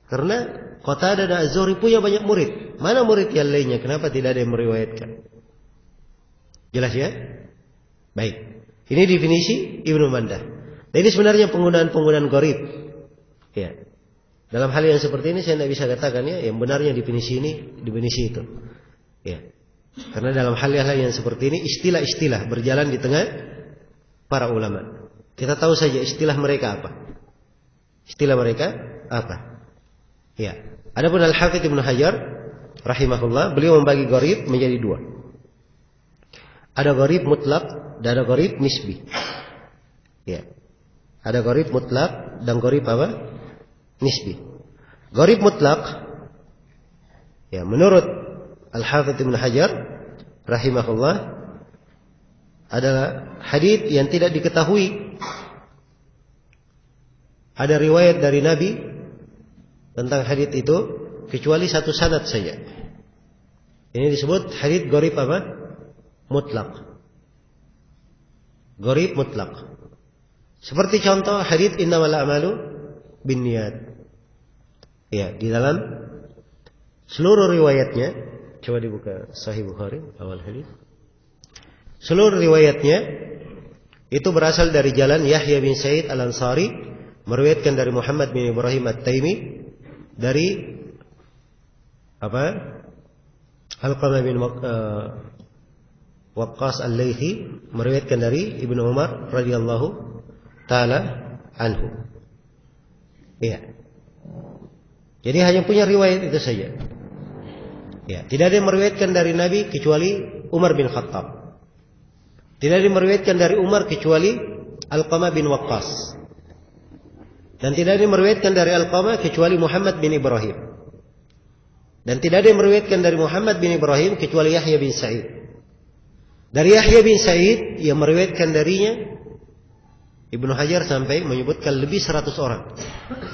Karena Qatadah dan Az-Zuhri punya banyak murid. Mana murid yang lainnya? Kenapa tidak ada yang meriwayatkan? Jelas ya? Baik. Ini definisi Ibnu Mandah. Dan ini sebenarnya penggunaan gharib. Ya. Dalam hal yang seperti ini saya tidak bisa katakan ya, yang benarnya definisi ini, definisi itu. Ya. Karena dalam hal-hal yang seperti ini istilah-istilah berjalan di tengah para ulama. Kita tahu saja istilah mereka apa. Istilah mereka apa? Ya. Adapun Al-Hafidz Ibnu Hajar rahimahullah, beliau membagi gharib menjadi dua. Ada gharib mutlak dan ada gharib nisbi. Ya. Ada gharib mutlak dan gharib apa? Nisbi. Gharib mutlak, ya, menurut Al-Hafidz Ibnu Hajar rahimahullah, adalah hadits yang tidak diketahui ada riwayat dari Nabi tentang hadits itu kecuali satu sanad saja. Ini disebut hadits gharib apa? Mutlak. Gharib mutlak. Seperti contoh hadits innamal a'malu binniyat. Ya, di dalam seluruh riwayatnya Coba dibuka Sahih Bukhari awal hadis. Seluruh riwayatnya itu berasal dari jalan Yahya bin Sa'id Al-Ansari, meriwayatkan dari Muhammad bin Ibrahim At-Taimi, dari Alqamah bin Waqqas Al-Laythi, meriwayatkan dari Ibnu Umar radhiyallahu taala anhu. Iya. Jadi hanya punya riwayat itu saja. Ya, tidak ada yang meriwayatkan dari Nabi kecuali Umar bin Khattab. Tidak ada yang meriwayatkan dari Umar kecuali Alqamah bin Waqqas. Dan tidak ada yang meriwayatkan dari Alqamah kecuali Muhammad bin Ibrahim. Dan tidak ada yang meriwayatkan dari Muhammad bin Ibrahim kecuali Yahya bin Sa'id. Dari Yahya bin Sa'id yang meriwayatkan darinya Ibnu Hajar sampai menyebutkan lebih 100 orang.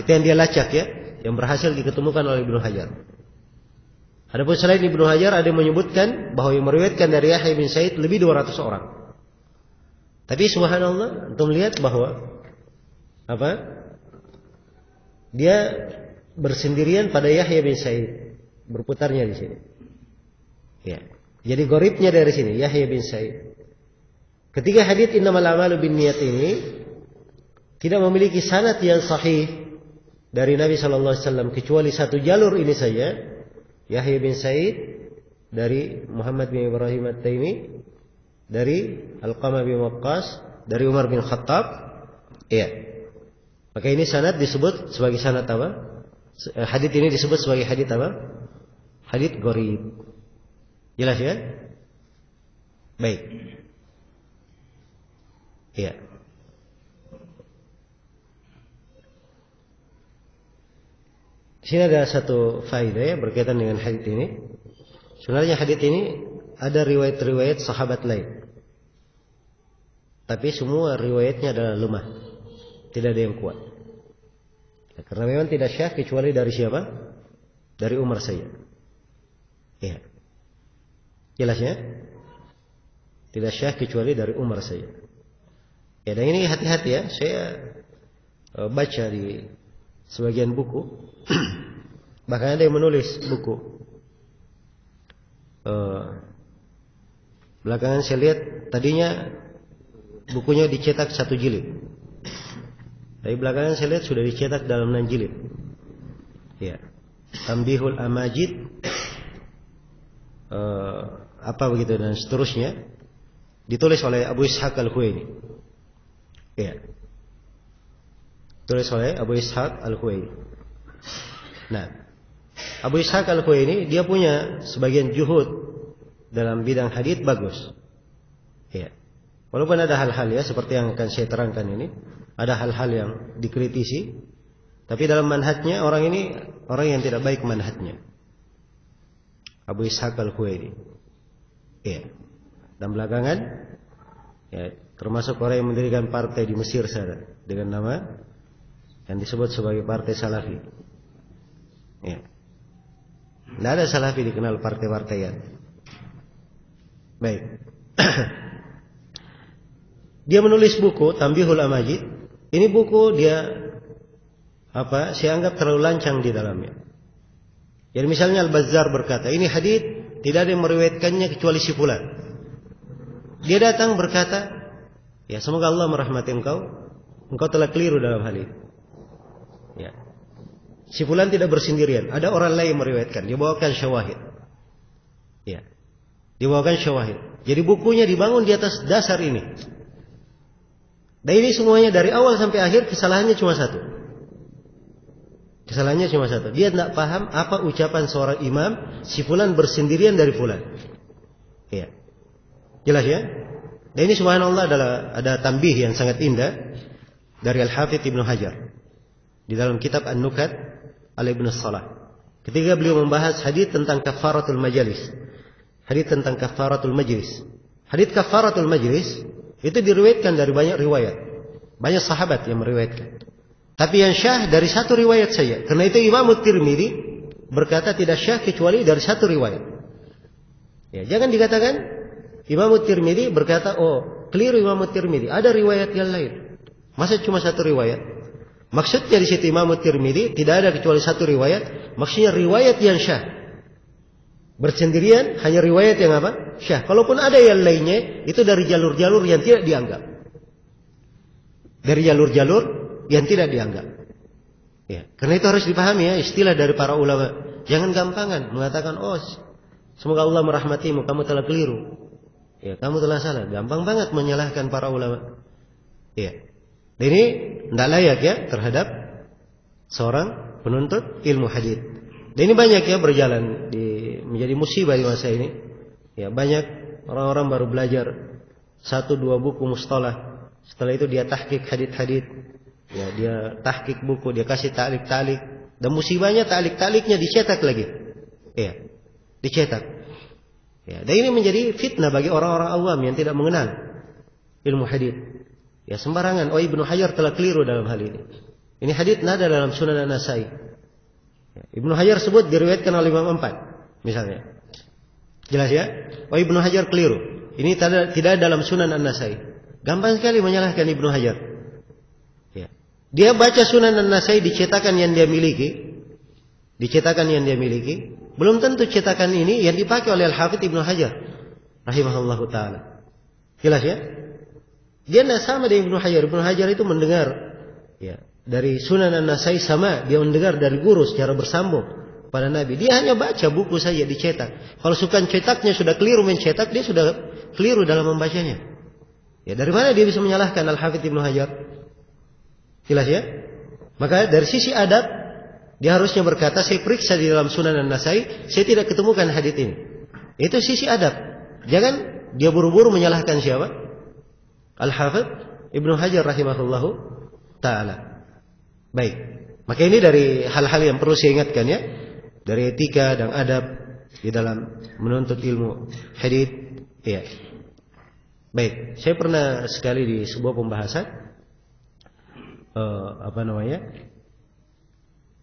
Itu yang dia lacak ya, yang berhasil diketemukan oleh Ibnu Hajar. Adapun selain Ibnu Hajar ada yang menyebutkan bahwa yang meriwayatkan dari Yahya bin Sa'id lebih 200 orang. Tapi subhanallah, untuk melihat bahwa dia bersendirian pada Yahya bin Sa'id, berputarnya di sini. Ya. Jadi gharibnya dari sini Yahya bin Sa'id. Ketiga hadits innamal a'malu binniyat ini tidak memiliki sanad yang sahih dari Nabi sallallahu alaihi wasallam kecuali satu jalur ini saja, Yahya bin Sa'id dari Muhammad bin Ibrahim At-Taimi, dari Alqamah bin Waqqas, dari Umar bin Khattab. Iya. Maka ini sanad disebut sebagai sanad apa? Hadits ini disebut sebagai hadits apa? Hadits gharib. Jelas ya? Baik. Iya. Di sini ada satu faedah ya berkaitan dengan hadits ini. Sebenarnya hadits ini ada riwayat-riwayat sahabat lain. Tapi semua riwayatnya adalah lemah. Tidak ada yang kuat. Ya, karena memang tidak syah kecuali dari siapa? Dari Umar saja. Ya. Jelas ya? Tidak syah kecuali dari Umar saja. Ya, dan ini hati-hati ya. Saya baca di sebagian buku. Bahkan ada yang menulis buku. Belakangan saya lihat tadinya bukunya dicetak 1 jilid. Tapi belakangan saya lihat sudah dicetak dalam 6 jilid. Ya. Tambihul Amajid, apa begitu dan seterusnya, ditulis oleh Abu Ishaq Al-Huwaini. Ya. Tulis oleh Abu Ishaq Al-Huwaini. Nah, Abu Ishaq Al-Huwaini dia punya sebagian juhud dalam bidang hadits bagus. Ya. Walaupun ada hal-hal ya seperti yang akan saya terangkan ini, ada hal-hal yang dikritisi, tapi dalam manhajnya orang ini orang yang tidak baik manhajnya. Abu Ishaq Al-Huwaini. Ya. Dan belakangan ya, termasuk orang yang mendirikan partai di Mesir sana dengan nama yang disebut sebagai Partai Salafi. Ya. Tidak ada Salafi dikenal partai-partaian. Baik. Dia menulis buku Tambihul Amajid. Ini buku dia saya anggap terlalu lancang di dalamnya. Jadi misalnya Al-Bazzar berkata, ini hadits tidak ada yang meriwayatkannya kecuali si fulan. Dia datang berkata, ya semoga Allah merahmati engkau telah keliru dalam hal ini. Ya. Si fulan tidak bersendirian, ada orang lain yang meriwayatkan, dia bawakan syawahid. Ya. Dibawakan syawahid. Jadi bukunya dibangun di atas dasar ini. Dan ini semuanya dari awal sampai akhir kesalahannya cuma satu. Kesalahannya cuma satu. Dia tidak paham apa ucapan seorang imam, si fulan bersendirian dari fulan. Ya. Jelas ya? Dan ini subhanallah ada tambih yang sangat indah dari Al-Hafidz Ibnu Hajar di dalam kitab An-Nukat ala Ibnu Salah. Ketika beliau membahas hadits tentang kafaratul majalis. Hadits tentang kafaratul majlis. Hadits kafaratul majlis itu diriwayatkan dari banyak riwayat. Banyak sahabat yang meriwayatkan. Tapi yang syah dari satu riwayat saja. Karena itu Imam Tirmidzi berkata tidak syah kecuali dari satu riwayat. Ya, jangan dikatakan Imam Tirmidzi berkata, oh keliru Imam Tirmidzi, ada riwayat yang lain. Masa cuma satu riwayat? Maksudnya di situ Imam Tirmidzi tidak ada kecuali satu riwayat. Maksudnya riwayat yang syah. Bersendirian hanya riwayat yang apa? Syah. Kalaupun ada yang lainnya, itu dari jalur-jalur yang tidak dianggap. Dari jalur-jalur yang tidak dianggap. Ya, karena itu harus dipahami ya istilah dari para ulama. Jangan gampangan mengatakan, oh semoga Allah merahmatimu, kamu telah keliru. Ya, kamu telah salah. Gampang banget menyalahkan para ulama. Ya. Dan ini tidak layak ya terhadap seorang penuntut ilmu hadis. Dan ini banyak ya berjalan menjadi musibah di masa ini. Ya, banyak orang-orang baru belajar 1-2 buku mustalah. Setelah itu dia tahqiq hadits-hadits. Ya, dia tahqiq buku, dia kasih ta'liq-ta'liq. Dan musibahnya ta'liq-ta'liqnya dicetak lagi. Ya, dicetak. Ya, dan ini menjadi fitnah bagi orang-orang awam yang tidak mengenal ilmu hadits. Ya, sembarangan. Oh, Ibnu Hajar telah keliru dalam hal ini. Ini hadits nada dalam Sunan An-Nasai. Ibnu Hajar sebut diriwayatkan oleh Imam 4 misalnya. Jelas ya? Oh, Ibnu Hajar keliru. Ini tidak dalam Sunan An-Nasai. Gampang sekali menyalahkan Ibnu Hajar. Ya. Dia baca Sunan An-Nasai di cetakan yang dia miliki. Di cetakan yang dia miliki. Belum tentu cetakan ini yang dipakai oleh Al-Hafidz Ibnu Hajar rahimahullahu ta'ala. Jelas ya? Dia tidak sama dengan Ibnu Hajar. Ibnu Hajar itu mendengar ya, dari Sunan An-Nasai sama dia mendengar dari guru secara bersambung pada Nabi. Dia hanya baca buku saja dicetak. Kalau sukan cetaknya sudah keliru mencetak, dia sudah keliru dalam membacanya. Ya, dari mana dia bisa menyalahkan Al-Hafidz Ibnu Hajar? Jelas ya? Maka dari sisi adab dia harusnya berkata, saya periksa di dalam Sunan An-Nasai, saya tidak ketemukan hadits ini. Itu sisi adab. Jangan dia buru-buru menyalahkan siapa? Al-Hafidz Ibnu Hajar rahimahullahu ta'ala. Baik, maka ini dari hal-hal yang perlu saya ingatkan ya, dari etika dan adab di dalam menuntut ilmu hadits. Ya. Baik, saya pernah sekali di sebuah pembahasan,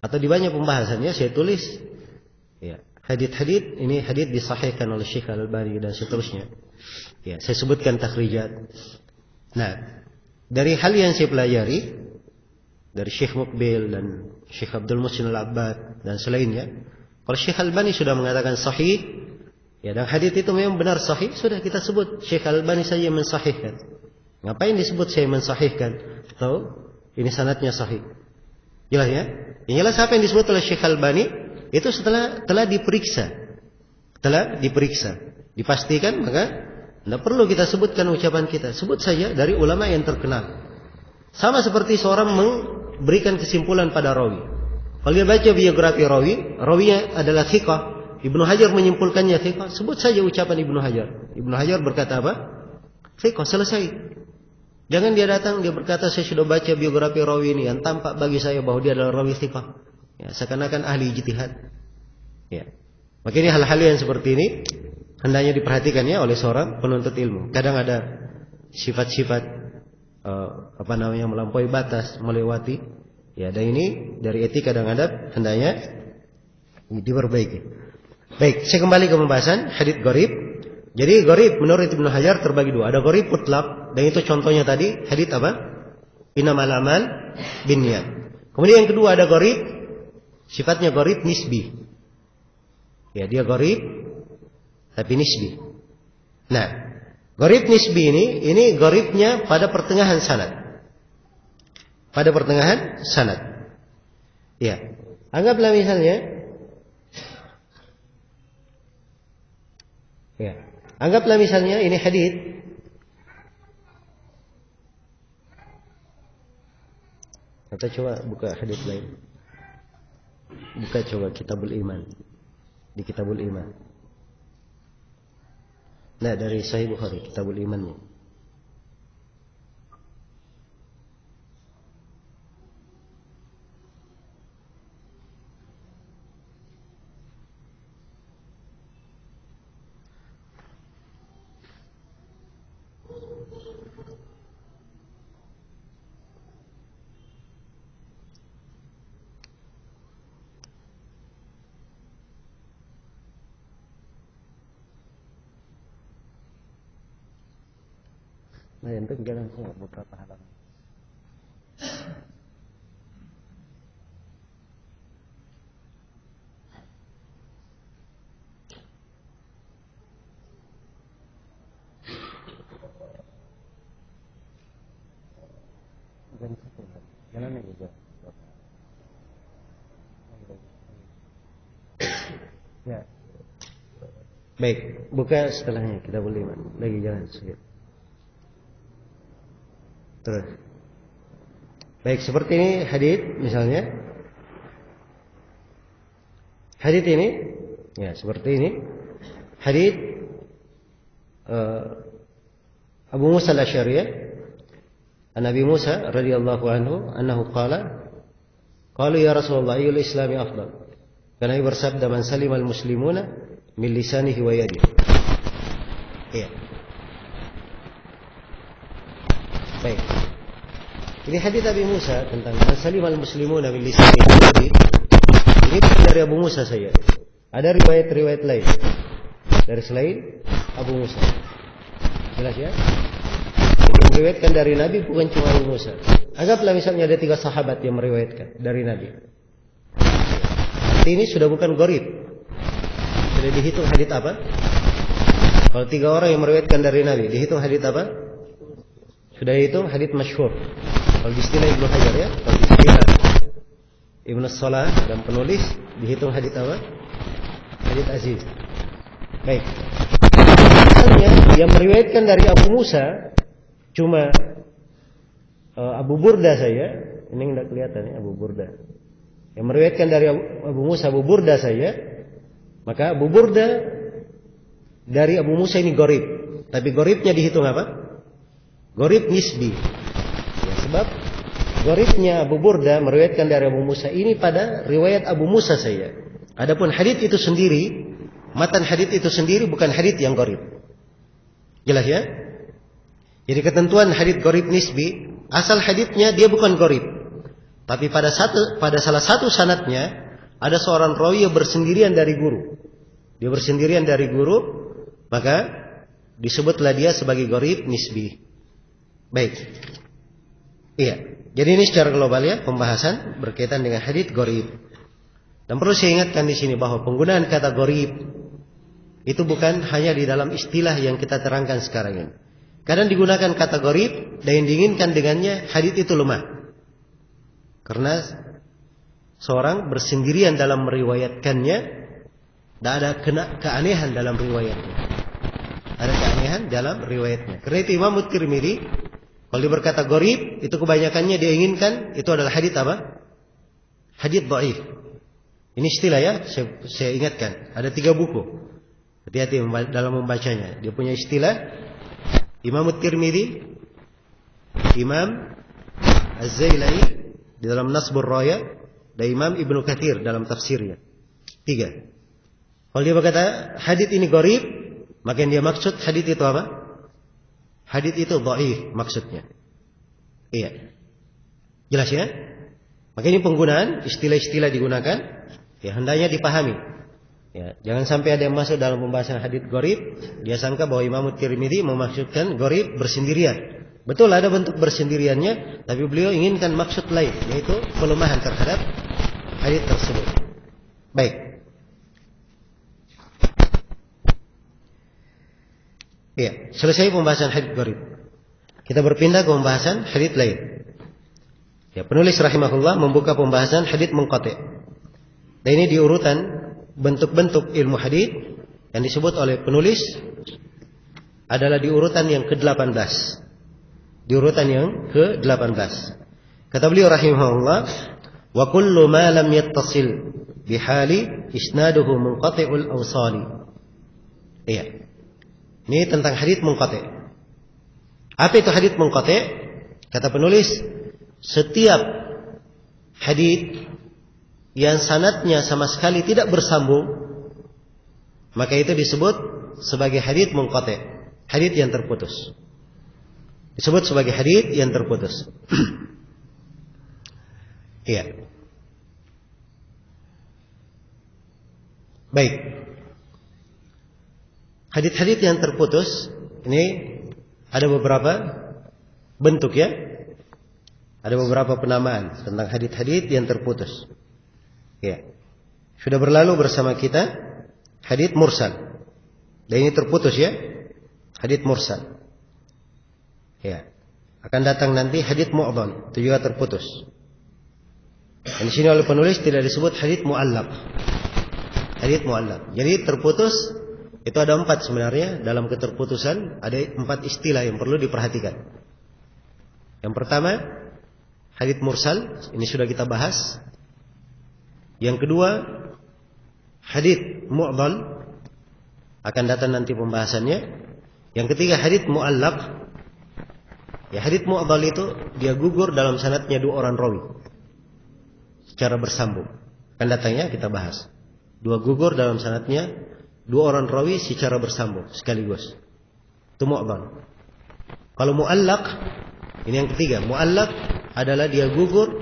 atau di banyak pembahasannya saya tulis, ya, hadits ini hadits disahihkan oleh Syekh Al-Albani dan seterusnya. Ya, saya sebutkan takhrijat. Nah, dari hal yang saya pelajari dari Syekh Muqbil dan Syekh Abdul Muhsin Al-Abbad dan selainnya, kalau Syekh Al-Albani sudah mengatakan sahih, ya, dan hadits itu memang benar sahih, sudah kita sebut Syekh Al-Albani saja yang mensahihkan. Ngapain disebut saya mensahihkan? Atau ini sanadnya sahih? Jelas ya? Yang jelas apa yang disebut oleh Syekh Al-Albani itu telah diperiksa, dipastikan, maka tidak perlu kita sebutkan ucapan kita. Sebut saja dari ulama yang terkenal. Sama seperti seorang memberikan kesimpulan pada rawi. Kalau dia baca biografi rawinya adalah thiqah, Ibnu Hajar menyimpulkannya thiqah, sebut saja ucapan Ibnu Hajar. Ibnu Hajar berkata apa? Thiqah, selesai. Jangan dia datang dia berkata saya sudah baca biografi rawi ini yang tampak bagi saya bahwa dia adalah rawi thiqah. Ya, seakan-akan ahli ijtihad. Ya. Maka ini hal-hal yang seperti ini hendaknya diperhatikan ya oleh seorang penuntut ilmu. Kadang ada sifat-sifat melampaui batas, melewati. Ya, dan ini dari etika dan adab hendaknya diperbaiki. Baik, saya kembali ke pembahasan hadits gharib. Jadi gharib menurut Ibnu Hajar terbagi dua. Ada gharib mutlaq, dan itu contohnya tadi hadits apa? Innamal a'mal binniyat. Kemudian yang kedua ada gharib, sifatnya gharib nisbi. Ya, dia gharib tapi nisbi. Nah, gharib nisbi ini gharibnya pada pertengahan sanad. Pada pertengahan sanad. Ya. Anggaplah misalnya, ya. Anggaplah misalnya ini hadits. Atau coba buka hadits lain. Buka coba Kitabul Iman. Di Kitabul Iman. Nah, dari Sahih Bukhari, Kitabul Imannya. Nah, itu dia langsung beberapa halaman. Ya. Baik, buka setelahnya kita boleh lagi jalan sedikit. Terus. Baik, seperti ini hadits misalnya. Hadits ini ya seperti ini. Hadits Abu Musa al-Asy'ari an Nabi Musa radhiyallahu anhu annahu qala qalu ya Rasulullah ayyul islami afdal. Karena Nabi bersabda man salimal muslimuna min lisanihi wa yadihi. Iya. Baik. Ini hadits Nabi Musa tentang man salimal muslimuna min lisanihi wa yadihi. Ini dari Abu Musa saya. Ada riwayat-riwayat lain dari selain Abu Musa. Jelas ya? Yang meriwayatkan dari Nabi bukan cuma Abu Musa. Anggaplah misalnya ada 3 sahabat yang meriwayatkan dari Nabi. Ini sudah bukan gharib. Sudah dihitung hadits apa? Kalau 3 orang yang meriwayatkan dari Nabi, dihitung hadits apa? Sudah dihitung hadits masyhur. Kalau di istilah Ibnu Hajar ya, kalau di istilah Ibnu Salah dan penulis dihitung hadits apa? Hadits aziz. Baik. Misalnya yang meriwayatkan dari Abu Musa cuma Abu Burda saya, ini enggak kelihatan ya Abu Burda. Yang meriwayatkan dari Abu Musa Abu Burda saya, maka Abu Burda dari Abu Musa ini gharib. Tapi gharibnya dihitung apa? Gharib nisbi. Ya, sebab gharibnya Abu Burda meriwayatkan dari Abu Musa ini pada riwayat Abu Musa saya. Adapun hadits itu sendiri, matan hadits itu sendiri bukan hadits yang gharib. Jelas ya? Jadi ketentuan hadits gharib nisbi, asal haditsnya dia bukan gharib. Tapi pada salah satu sanadnya ada seorang rawi yang bersendirian dari guru. Dia bersendirian dari guru, maka disebutlah dia sebagai gharib nisbi. Baik. Iya. Jadi ini secara global ya pembahasan berkaitan dengan hadits gharib. Dan perlu saya ingatkan di sini bahwa penggunaan kata gharib itu bukan hanya di dalam istilah yang kita terangkan sekarang ini. Kadang digunakan kata gharib dan yang diinginkan dengannya hadits itu lemah. Karena seorang bersendirian dalam meriwayatkannya, tidak ada keanehan dalam riwayatnya. Ada keanehan dalam riwayatnya. Karena itu Imam Tirmidzi kalau dia berkata gharib, itu kebanyakannya dia inginkan itu adalah hadits apa? Hadits dhaif. Ini istilah ya, saya ingatkan. Ada 3 buku. Hati-hati dalam membacanya. Dia punya istilah Imam Tirmidzi, Imam Az-Zailai di dalam Nasbur Raya, dan Imam Ibnu Katsir dalam tafsirnya. 3. Kalau dia berkata hadits ini gharib, maka yang dia maksud hadits itu apa? Hadits itu dhaif maksudnya. Iya. Jelas ya? Maka ini penggunaan istilah-istilah digunakan ya hendaknya dipahami. Ya, jangan sampai ada yang masuk dalam pembahasan hadits gharib, dia sangka bahwa Imam Tirmidzi memaksudkan gharib bersendirian. Betul ada bentuk bersendiriannya, tapi beliau inginkan maksud lain, yaitu pelemahan terhadap hadits tersebut. Baik. Ya, selesai pembahasan hadits gharib. Kita berpindah ke pembahasan hadits lain. Ya, penulis rahimahullah membuka pembahasan hadits munqati'. Dan ini di urutan bentuk-bentuk ilmu hadits yang disebut oleh penulis adalah di urutan yang ke-18. Di urutan yang ke-18. Kata beliau rahimahullah, wa kullu ma lam yattasil bihali isnaduhu munqati'ul awsali. Iya. Ini tentang hadits munqati'. Apa itu hadits munqati'? Kata penulis, setiap hadits yang sanadnya sama sekali tidak bersambung, maka itu disebut sebagai hadits munqati', hadits yang terputus. Disebut sebagai hadits yang terputus. Iya. Baik. Hadits-hadits yang terputus ini ada beberapa bentuk ya. Ada beberapa penamaan tentang hadits-hadits yang terputus. Ya. Sudah berlalu bersama kita hadits mursal. Dan ini terputus ya. Hadits mursal. Ya. Akan datang nanti hadits mu'dhal, itu juga terputus. Dan di sini oleh penulis tidak disebut hadits mu'allaq. Hadits mu'allaq. Jadi terputus itu ada 4 sebenarnya. Dalam keterputusan ada 4 istilah yang perlu diperhatikan. Yang pertama, hadits mursal, ini sudah kita bahas. Yang kedua, hadits mu'dhal, akan datang nanti pembahasannya. Yang ketiga, hadits mu'allaq. Ya, hadits mu'dhal itu dia gugur dalam sanadnya 2 orang rawi secara bersambung. Akan datangnya kita bahas. 2 gugur dalam sanadnya 2 orang rawi secara bersambung sekaligus. Itu mu'dhal. Kalau mu'allaq, ini yang ketiga. Mu'allaq adalah dia gugur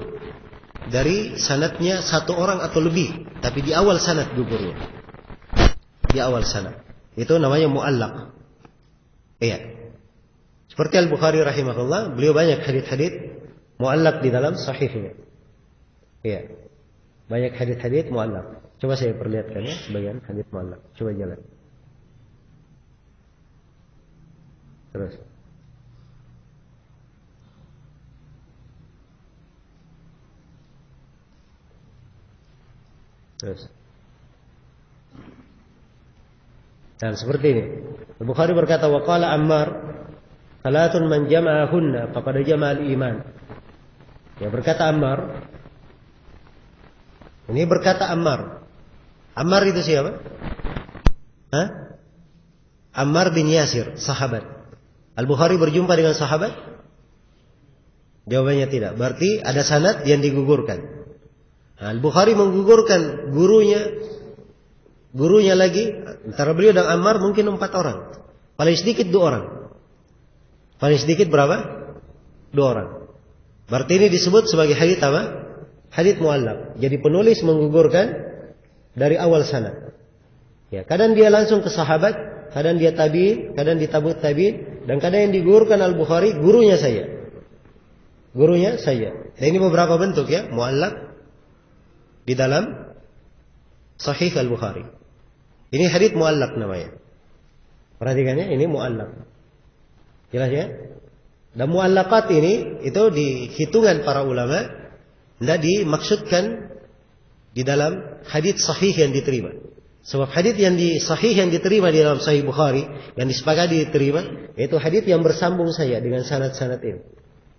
dari sanadnya 1 orang atau lebih, tapi di awal sanad gugurnya. Di awal sanad. Itu namanya mu'allaq. Iya. Seperti Al-Bukhari rahimahullah, beliau banyak hadits-hadits mu'allaq di dalam sahihnya. Iya. Banyak hadits-hadits mu'allaq. Coba saya perlihatkan ya sebagian hadits mu'allaq. Coba jalan. Terus. Dan seperti ini. Al-Bukhari berkata, wa qala Ammar, salatun man jama'ahunna faqad jama'al iman. Ya, berkata Ammar. Ini berkata Ammar. Ammar itu siapa? Hah? Ammar bin Yasir, sahabat. Al-Bukhari berjumpa dengan sahabat? Jawabannya tidak. Berarti ada sanad yang digugurkan. Al-Bukhari menggugurkan gurunya lagi. Antara beliau dan Ammar mungkin 4 orang. Paling sedikit 2 orang. Paling sedikit berapa? 2 orang. Berarti ini disebut sebagai hadits apa? Hadits mu'allaq. Jadi penulis menggugurkan dari awal sanad. Ya, kadang dia langsung ke sahabat, kadang dia tabi'in, kadang ditabut tabi'in, dan kadang yang digugurkan Al-Bukhari gurunya saya. Gurunya saya. Dan ini beberapa bentuk ya, mu'allaq di dalam Sahih Al-Bukhari. Ini hadits mu'allaq namanya. Perhatikannya, ini mu'allaq. Jelas ya? Dan mu'allaqat ini itu di hitungan para ulama tidak dimaksudkan di dalam hadits sahih yang diterima. Sebab hadits yang sahih yang diterima di dalam Sahih Bukhari, yang disepakati diterima, yaitu hadits yang bersambung saya dengan sanad-sanad ini.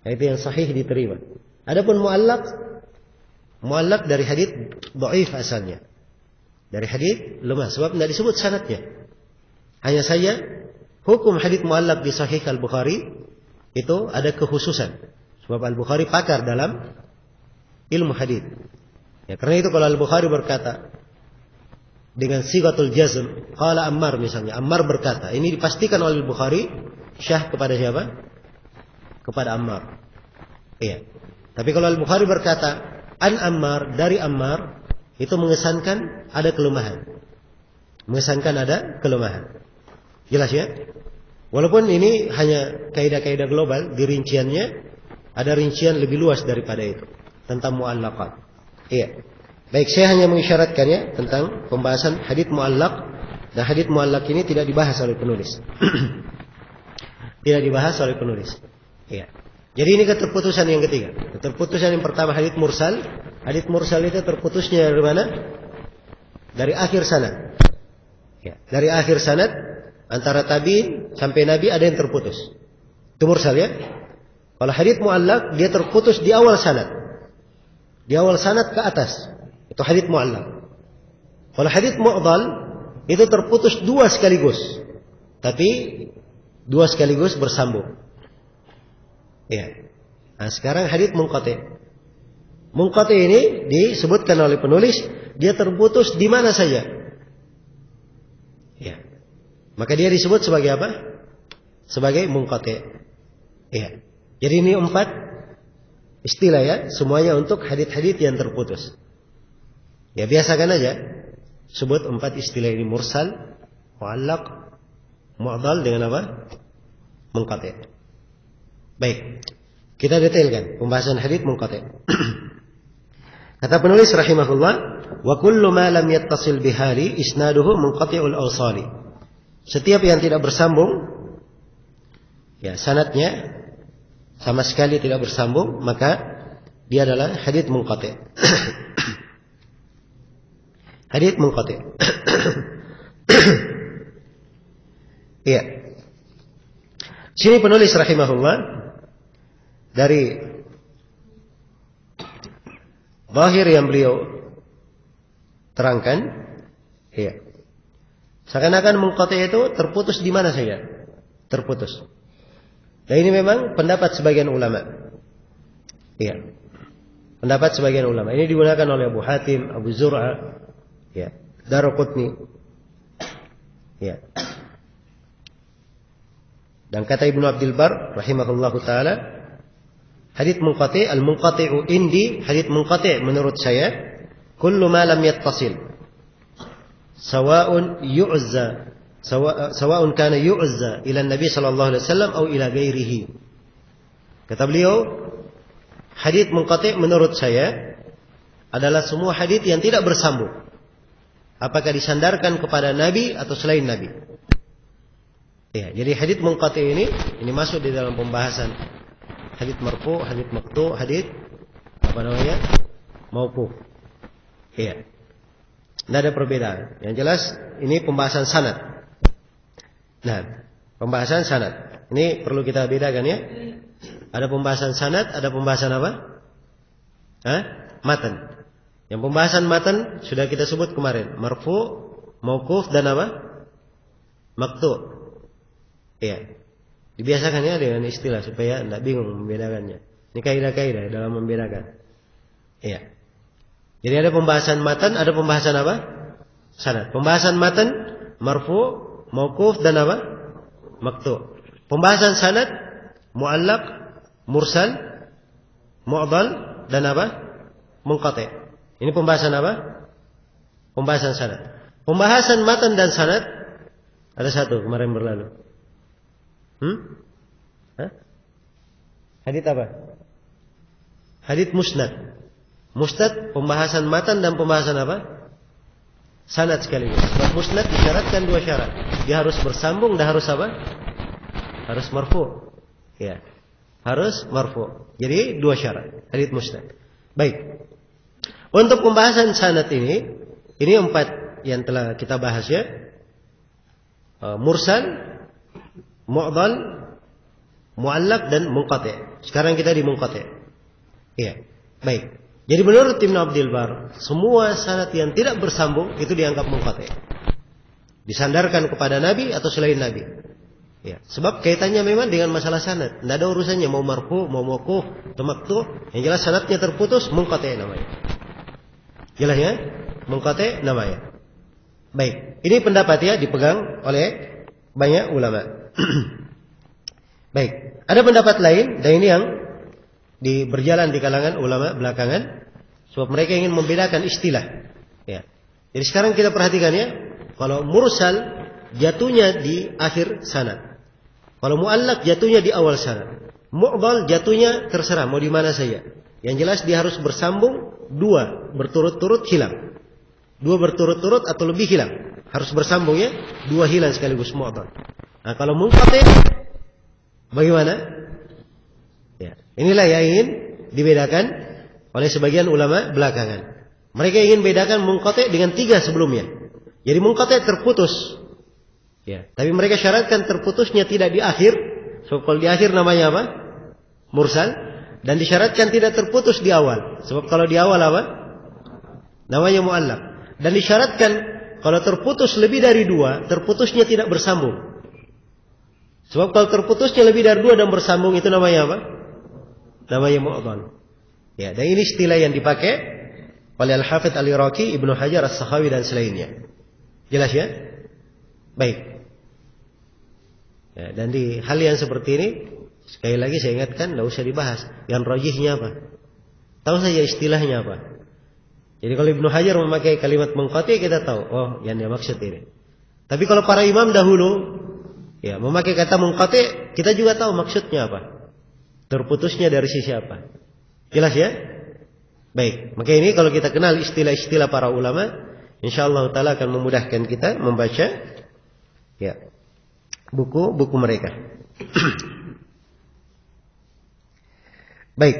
Itu yang sahih diterima. Adapun mu'allaq dari hadits dhaif asalnya. Dari hadits lemah, sebab tidak disebut sanadnya. Hanya saja hukum hadits mu'allaq di Sahih Al-Bukhari itu ada kekhususan. Sebab Al-Bukhari pakar dalam ilmu hadits. Ya, karena itu kalau Al-Bukhari berkata dengan sigatul jazm, qala Ammar misalnya, Ammar berkata, ini dipastikan oleh Al-Bukhari syah kepada siapa? Kepada Ammar. Iya. Tapi kalau Al-Bukhari berkata an Ammar, dari Ammar, itu mengesankan ada kelemahan. Mengesankan ada kelemahan. Jelas ya? Walaupun ini hanya kaidah-kaidah global, di rinciannya ada rincian lebih luas daripada itu tentang mu'allaqat. Iya. Baik, saya hanya mengisyaratkan ya tentang pembahasan hadits mu'allaq, dan hadits mu'allaq ini tidak dibahas oleh penulis. Tidak dibahas oleh penulis. Iya. Jadi ini keterputusan yang ketiga. Keterputusan yang pertama hadits mursal. Hadits mursal itu terputusnya dari mana? Dari akhir sanad. Ya, dari akhir sanad antara tabi'in sampai nabi ada yang terputus. Itu mursal ya. Kalau hadits mu'allaq dia terputus di awal sanad. Di awal sanad ke atas. Itu hadits mu'allaq. Kalau hadits mu'dhal itu terputus 2 sekaligus. Tapi 2 sekaligus bersambung. Ya. Nah, sekarang hadits munqati'. Munqati' ini disebutkan oleh penulis dia terputus di mana saja. Ya. Maka dia disebut sebagai apa? Sebagai munqati'. Ya. Jadi ini 4 istilah ya, semuanya untuk hadits-hadits yang terputus. Ya, biasakan aja sebut 4 istilah ini: mursal, mu'allaq, mu'dhal dengan apa? Munqati'. Baik. Kita detailkan pembahasan hadits munqati'. Kata penulis rahimahullah, wa kullu ma lam yattasil bihali isnaduhu munqati'ul awsali. Setiap yang tidak bersambung ya sanadnya sama sekali tidak bersambung, maka dia adalah hadits munqati'. Hadits munqati'. Iya. Sini penulis rahimahullah dari zahir yang beliau terangkan, iya. Seakan-akan munqati' itu terputus di mana saja, terputus. Dan ini memang pendapat sebagian ulama. Iya. Pendapat sebagian ulama. Ini digunakan oleh Abu Hatim, Abu Zur'a, ya, Daruqutni. Ya. Dan kata Ibnu Abdul Bar rahimahullahu taala, hadits munqati', al-munqati'u indi, hadits munqati' menurut saya, kullu ma lam yattasil. Sawa'un yu'zza, sawa'un kana yu'zza ila Nabi sallallahu alaihi wasallam atau ila ghairihi. Kata beliau, hadits munqati' menurut saya adalah semua hadits yang tidak bersambung. Apakah disandarkan kepada Nabi atau selain Nabi? Ya, jadi hadits munqati' ini masuk di dalam pembahasan hadits marfu', hadits maqtu', hadits apa namanya? Mauquf. Iya. Tidak ada perbedaan. Yang jelas ini pembahasan sanad. Nah, pembahasan sanad. Ini perlu kita bedakan ya. Ada pembahasan sanad, ada pembahasan apa? Matan. Yang pembahasan matan sudah kita sebut kemarin, marfu', mauquf dan apa? Maqtu'. Iya. Dibiasakan ya dengan istilah supaya tidak bingung membedakannya. Ini kaidah-kaidah dalam membedakan. Iya. Jadi ada pembahasan matan, ada pembahasan apa? Sanad. Pembahasan matan, marfu', mauquf dan apa? Maqtu'. Pembahasan sanad, mu'allaq, mursal, mu'dal dan apa? Munqati'. Ini pembahasan apa? Pembahasan sanad. Pembahasan matan dan sanad ada satu kemarin berlalu. Hadits apa? Hadits musnad. Musnad pembahasan matan dan pembahasan apa? Sanad sekaligus. Sebab musnad disyaratkan dua syarat. Dia harus bersambung dan harus apa? Harus marfu'. Ya. Harus marfu'. Jadi dua syarat hadits musnad. Baik. Untuk pembahasan sanad ini 4 yang telah kita bahas ya. Mursal, mu'dal, mu'allaq dan munqati'. Sekarang kita di munqati'. Iya. Baik. Jadi menurut Ibnu Abdul Bar, semua sanad yang tidak bersambung itu dianggap munqati'. Disandarkan kepada Nabi atau selain Nabi. Ya, sebab kaitannya memang dengan masalah sanad. Tidak ada urusannya mau marfu, mau mauquf, atau maqtu'. Yang jelas sanadnya terputus, munqati' namanya. Jelas ya? Munqati' namanya. Baik, ini pendapat ya dipegang oleh banyak ulama. Baik, ada pendapat lain dan ini yang berjalan di kalangan ulama belakangan, sebab mereka ingin membedakan istilah. Ya. Jadi sekarang kita perhatikan ya, kalau mursal jatuhnya di akhir sanad, kalau mu'allaq jatuhnya di awal sanad, mu'dal jatuhnya terserah mau di mana saja. Yang jelas dia harus bersambung, 2 berturut-turut hilang, 2 berturut-turut atau lebih hilang, harus bersambung ya, 2 hilang sekaligus mu'dal. Nah kalau munqati' bagaimana? Ya. Inilah yang ingin dibedakan oleh sebagian ulama belakangan. Mereka ingin bedakan munqati' dengan 3 sebelumnya. Jadi munqati' terputus. Ya, tapi mereka syaratkan terputusnya tidak di akhir. Sebab kalau di akhir namanya apa? Mursal. Dan disyaratkan tidak terputus di awal. Sebab kalau di awal apa? Namanya mu'allaq. Dan disyaratkan kalau terputus lebih dari 2, terputusnya tidak bersambung. Sebab kalau terputusnya lebih dari 2 dan bersambung itu namanya apa? Namanya mu'dal. Ya, dan ini istilah yang dipakai oleh Al-Hafidz Al-Iraqi, Ibnu Hajar As-Sakhawi dan selainnya. Jelas ya? Baik. Ya, dan di hal yang seperti ini sekali lagi saya ingatkan, tidak usah dibahas. Yang rajihnya apa? Tahu saja istilahnya apa. Jadi kalau Ibnu Hajar memakai kalimat munqati' kita tahu, oh yang dia maksud ini. Tapi kalau para imam dahulu ya memakai kata munqati', kita juga tahu maksudnya apa. Terputusnya dari sisi apa? Jelas ya? Baik, maka ini kalau kita kenal istilah-istilah para ulama, insyaallah taala akan memudahkan kita membaca ya buku-buku mereka. Baik.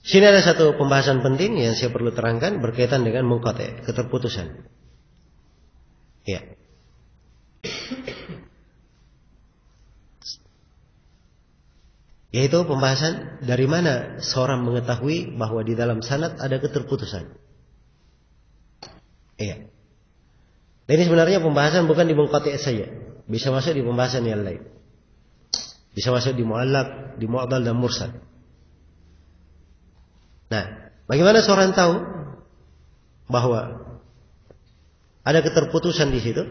Sini ada satu pembahasan penting yang saya perlu terangkan berkaitan dengan munqati', keterputusan. Ya. Yaitu pembahasan dari mana seorang mengetahui bahwa di dalam sanad ada keterputusan. Iya. Dan ini sebenarnya pembahasan bukan di munqati' saja, bisa masuk di pembahasan yang lain. Bisa masuk di mu'allaq, di mu'dal dan mursal. Nah, bagaimana seorang tahu bahwa ada keterputusan di situ?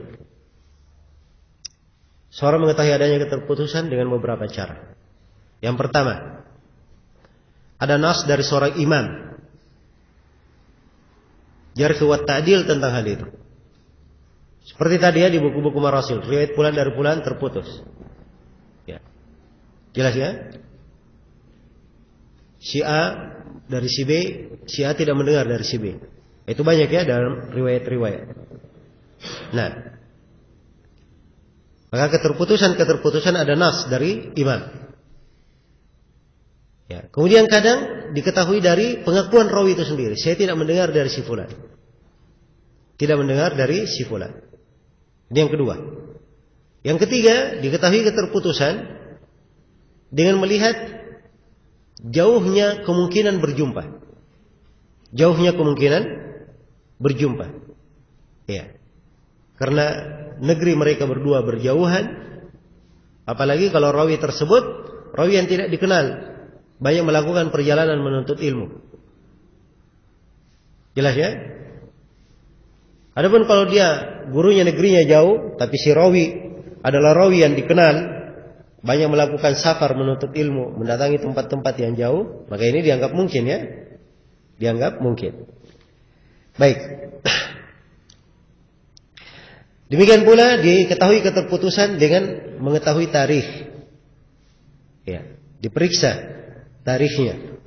Seorang mengetahui adanya keterputusan dengan beberapa cara. Yang pertama, ada nas dari seorang imam jarh wa ta'dil tentang hal itu. Seperti tadi ya di buku-buku marasil, riwayat fulan dari fulan terputus. Ya. Jelas ya? Si A dari si B, si A tidak mendengar dari si B. Itu banyak ya dalam riwayat-riwayat. Nah, maka keterputusan ada nas dari imam. Ya, kemudian kadang diketahui dari pengakuan rawi itu sendiri. Saya tidak mendengar dari si fulan. Tidak mendengar dari si fulan. Ini yang kedua. Yang ketiga, diketahui keterputusan dengan melihat jauhnya kemungkinan berjumpa. Jauhnya kemungkinan berjumpa. Ya. Karena negeri mereka berdua berjauhan. Apalagi kalau rawi tersebut rawi yang tidak dikenal, banyak melakukan perjalanan menuntut ilmu. Jelas ya? Adapun kalau dia gurunya negerinya jauh, tapi si rawi adalah rawi yang dikenal, banyak melakukan safar menuntut ilmu, mendatangi tempat-tempat yang jauh, maka ini dianggap mungkin ya. Dianggap mungkin. Baik. Demikian pula diketahui keterputusan dengan mengetahui tarikh. Ya, diperiksa tarikhnya,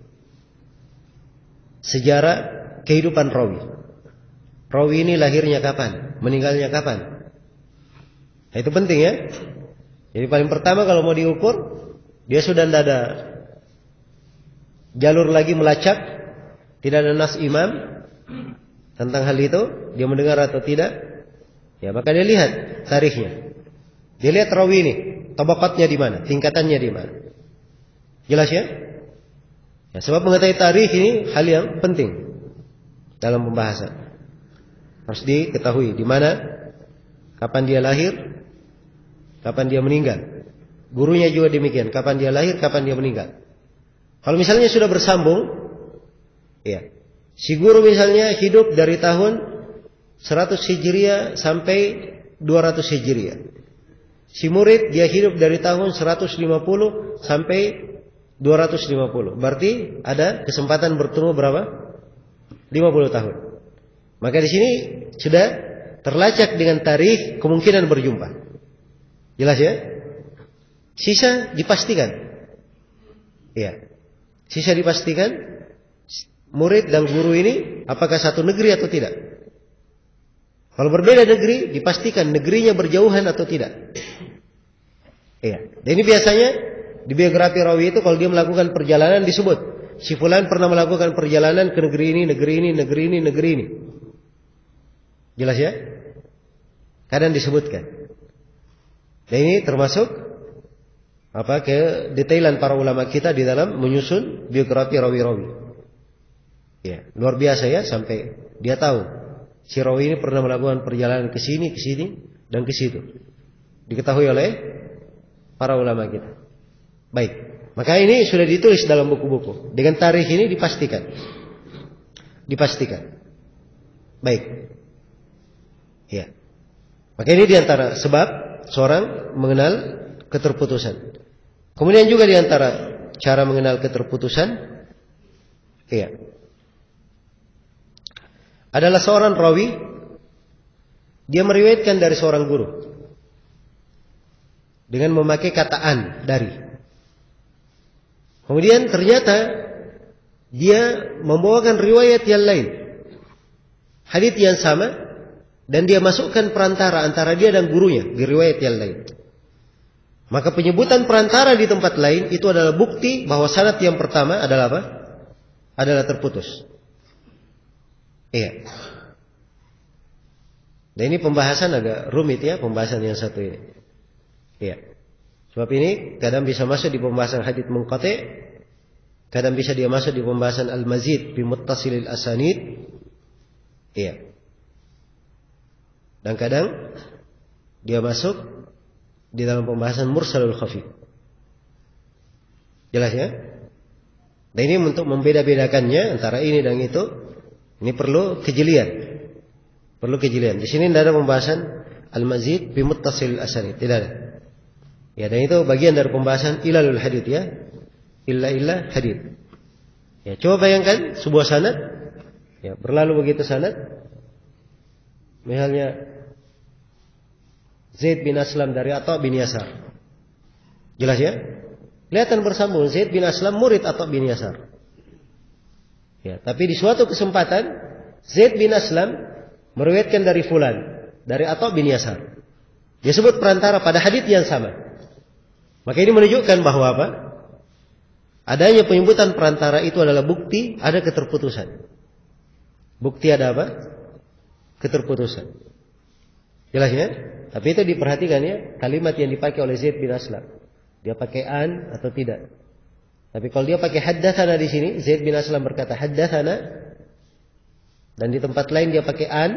sejarah kehidupan rawi. Rawi ini lahirnya kapan, meninggalnya kapan. Nah, itu penting ya. Jadi paling pertama kalau mau diukur, dia sudah tidak ada jalur lagi melacak, tidak ada nas imam tentang hal itu, dia mendengar atau tidak. Ya, maka dia lihat tarikhnya. Dia lihat rawi ini, tabaqatnya di mana, tingkatannya di mana. Jelas ya? Ya, sebab mengetahui tarikh ini hal yang penting dalam pembahasan. Harus diketahui di mana, kapan dia lahir, kapan dia meninggal. Gurunya juga demikian, kapan dia lahir, kapan dia meninggal. Kalau misalnya sudah bersambung, ya, si guru misalnya hidup dari tahun 100 Hijriah sampai 200 Hijriah. Si murid dia hidup dari tahun 150 sampai 250. Berarti ada kesempatan bertemu berapa? 50 tahun. Maka di sini sudah terlacak dengan tarikh kemungkinan berjumpa. Jelas ya? Sisa dipastikan. Ya. Sisa dipastikan murid dan guru ini apakah satu negeri atau tidak. Kalau berbeda negeri, dipastikan negerinya berjauhan atau tidak. Iya. Dan ini biasanya di biografi rawi itu kalau dia melakukan perjalanan disebut si fulan pernah melakukan perjalanan ke negeri ini, negeri ini, negeri ini, negeri ini. Jelas ya? Kadang disebutkan. Dan ini termasuk kedetailan para ulama kita di dalam menyusun biografi rawi-rawi. Ya, luar biasa ya, sampai dia tahu si rawi ini pernah melakukan perjalanan ke sini, dan ke situ. Diketahui oleh para ulama kita. Baik, maka ini sudah ditulis dalam buku-buku. Dengan tarikh ini dipastikan. Baik. Ya. Maka ini diantara sebab seorang mengenal keterputusan. Kemudian juga diantara cara mengenal keterputusan, iya, adalah seorang rawi dia meriwayatkan dari seorang guru dengan memakai kata an, dari. Kemudian ternyata dia membawakan riwayat yang lain, hadits yang sama, dan dia masukkan perantara antara dia dan gurunya di riwayat yang lain. Maka penyebutan perantara di tempat lain itu adalah bukti bahwa sanad yang pertama adalah apa? Adalah terputus. Iya. Dan ini pembahasan agak rumit ya, pembahasan yang satu ini. Iya. Sebab ini kadang bisa masuk di pembahasan hadits munqati', kadang bisa dia masuk di pembahasan al-mazid fi muttasilil asanid. Iya. Dan kadang dia masuk di dalam pembahasan mursalul khafi. Jelas ya? Dan ini untuk membeda-bedakannya antara ini dan itu, ini perlu kejelian. Perlu kejelian. Di sini tidak ada pembahasan al-mazid bi muttasil asanid, tidak ada. Ya, dan itu bagian dari pembahasan ilalul hadits ya. Illa hadits. Ya, coba bayangkan sebuah sanad, ya, berlalu begitu sanad. Misalnya Zaid bin Aslam dari Atha bin Yasar. Jelas ya? Kelihatan bersambung, Zaid bin Aslam murid Atha bin Yasar. Ya, tapi di suatu kesempatan Zaid bin Aslam meriwayatkan dari fulan, dari Atha bin Yasar. Dia sebut perantara pada hadits yang sama. Maka ini menunjukkan bahwa apa? Adanya penyebutan perantara itu adalah bukti ada keterputusan. Bukti ada apa? Keterputusan. Jelas ya? Tapi itu diperhatikan ya, kalimat yang dipakai oleh Zaid bin Aslam. Dia pakai an atau tidak. Tapi kalau dia pakai haddatsana di sini, Zaid bin Aslam berkata haddatsana, dan di tempat lain dia pakai an.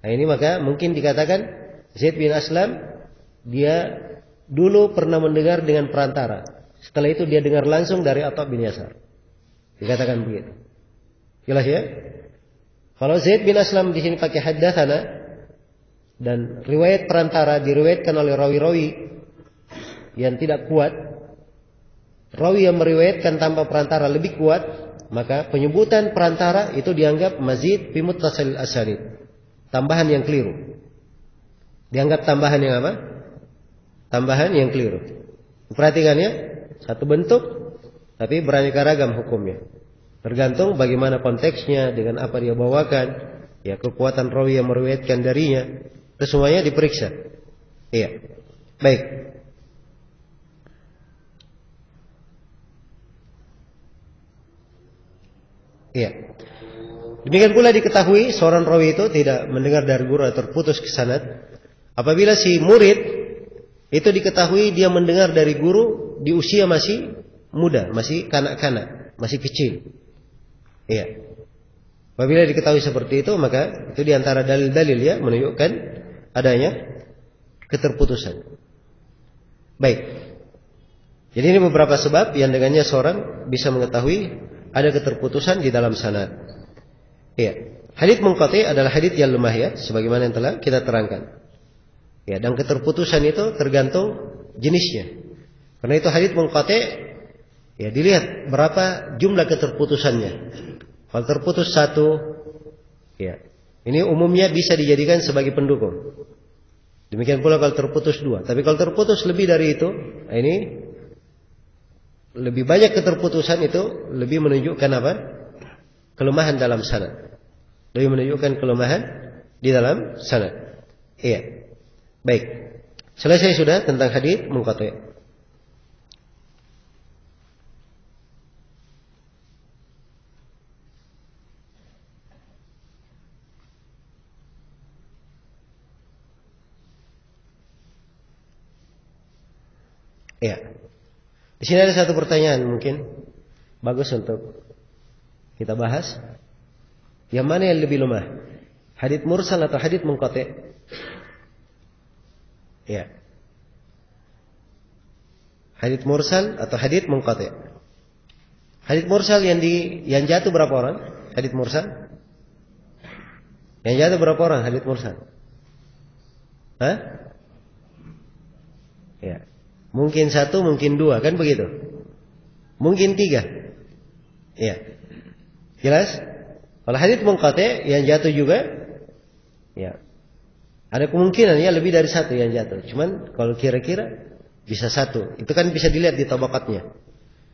Nah ini maka mungkin dikatakan Zaid bin Aslam dia dulu pernah mendengar dengan perantara. Setelah itu dia dengar langsung dari Atha bin Yasar. Dikatakan begitu. Jelas ya? Kalau Zaid bin Aslam di sini pakai haddatsana dan riwayat perantara diriwayatkan oleh rawi-rawi yang tidak kuat, rawi yang meriwayatkan tanpa perantara lebih kuat, maka penyebutan perantara itu dianggap mazid fi muttasil asanid. Tambahan yang keliru. Dianggap tambahan yang apa? Tambahan yang keliru. Perhatikan ya, satu bentuk tapi beraneka ragam hukumnya. Tergantung bagaimana konteksnya, dengan apa dia bawakan, ya kekuatan rawi yang meriwayatkan darinya, itu semuanya diperiksa. Iya. Baik. Iya. Demikian pula diketahui seorang rawi itu tidak mendengar dari guru atau terputus ke sanad apabila si murid itu diketahui dia mendengar dari guru di usia masih muda, masih kanak-kanak, masih kecil. Iya. Apabila diketahui seperti itu, maka itu diantara dalil-dalil ya menunjukkan adanya keterputusan. Baik. Jadi ini beberapa sebab yang dengannya seorang bisa mengetahui ada keterputusan di dalam sanad. Iya. Hadits munqati adalah hadits yang lemah ya, sebagaimana yang telah kita terangkan. Ya, dan keterputusan itu tergantung jenisnya. Karena itu hadits munqati ya dilihat berapa jumlah keterputusannya. Kalau terputus satu, ya ini umumnya bisa dijadikan sebagai pendukung. Demikian pula kalau terputus dua. Tapi kalau terputus lebih dari itu, ini lebih banyak keterputusan itu lebih menunjukkan apa? Kelemahan dalam sanad. Lebih menunjukkan kelemahan di dalam sanad. Iya. Baik. Selesai sudah tentang hadits munqati'. Ya. Di sini ada satu pertanyaan mungkin bagus untuk kita bahas. Yang mana yang lebih lemah? Hadits mursal atau hadits munqati'? Ya. Hadits mursal atau hadits munqati'? Hadits mursal yang jatuh berapa orang? Hadits mursal? Yang jatuh berapa orang hadits mursal? Hah? Ya. Mungkin satu, mungkin dua, kan begitu? Mungkin tiga. Ya. Jelas? Kalau hadits munqati' yang jatuh juga, ya. Ada kemungkinan ya lebih dari satu yang jatuh. Cuman kalau kira-kira bisa satu. Itu kan bisa dilihat di tabaqatnya.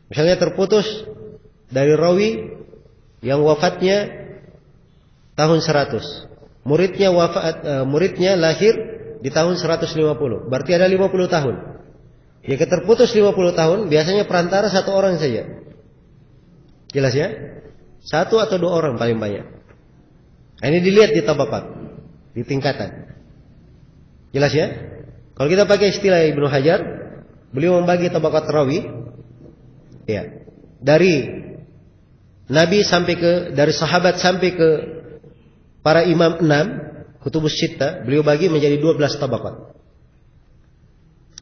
Misalnya terputus dari rawi yang wafatnya tahun 100. Muridnya lahir di tahun 150. Berarti ada 50 tahun. Jika terputus 50 tahun, biasanya perantara satu orang saja. Jelas ya? Satu atau dua orang paling banyak. Nah, ini dilihat di tabaqat, di tingkatan. Jelas ya? Kalau kita pakai istilah Ibnu Hajar, beliau membagi tabaqat rawi, ya, dari Nabi sampai ke, dari sahabat sampai ke para imam 6, kutubus sittah, beliau bagi menjadi 12 tabaqat.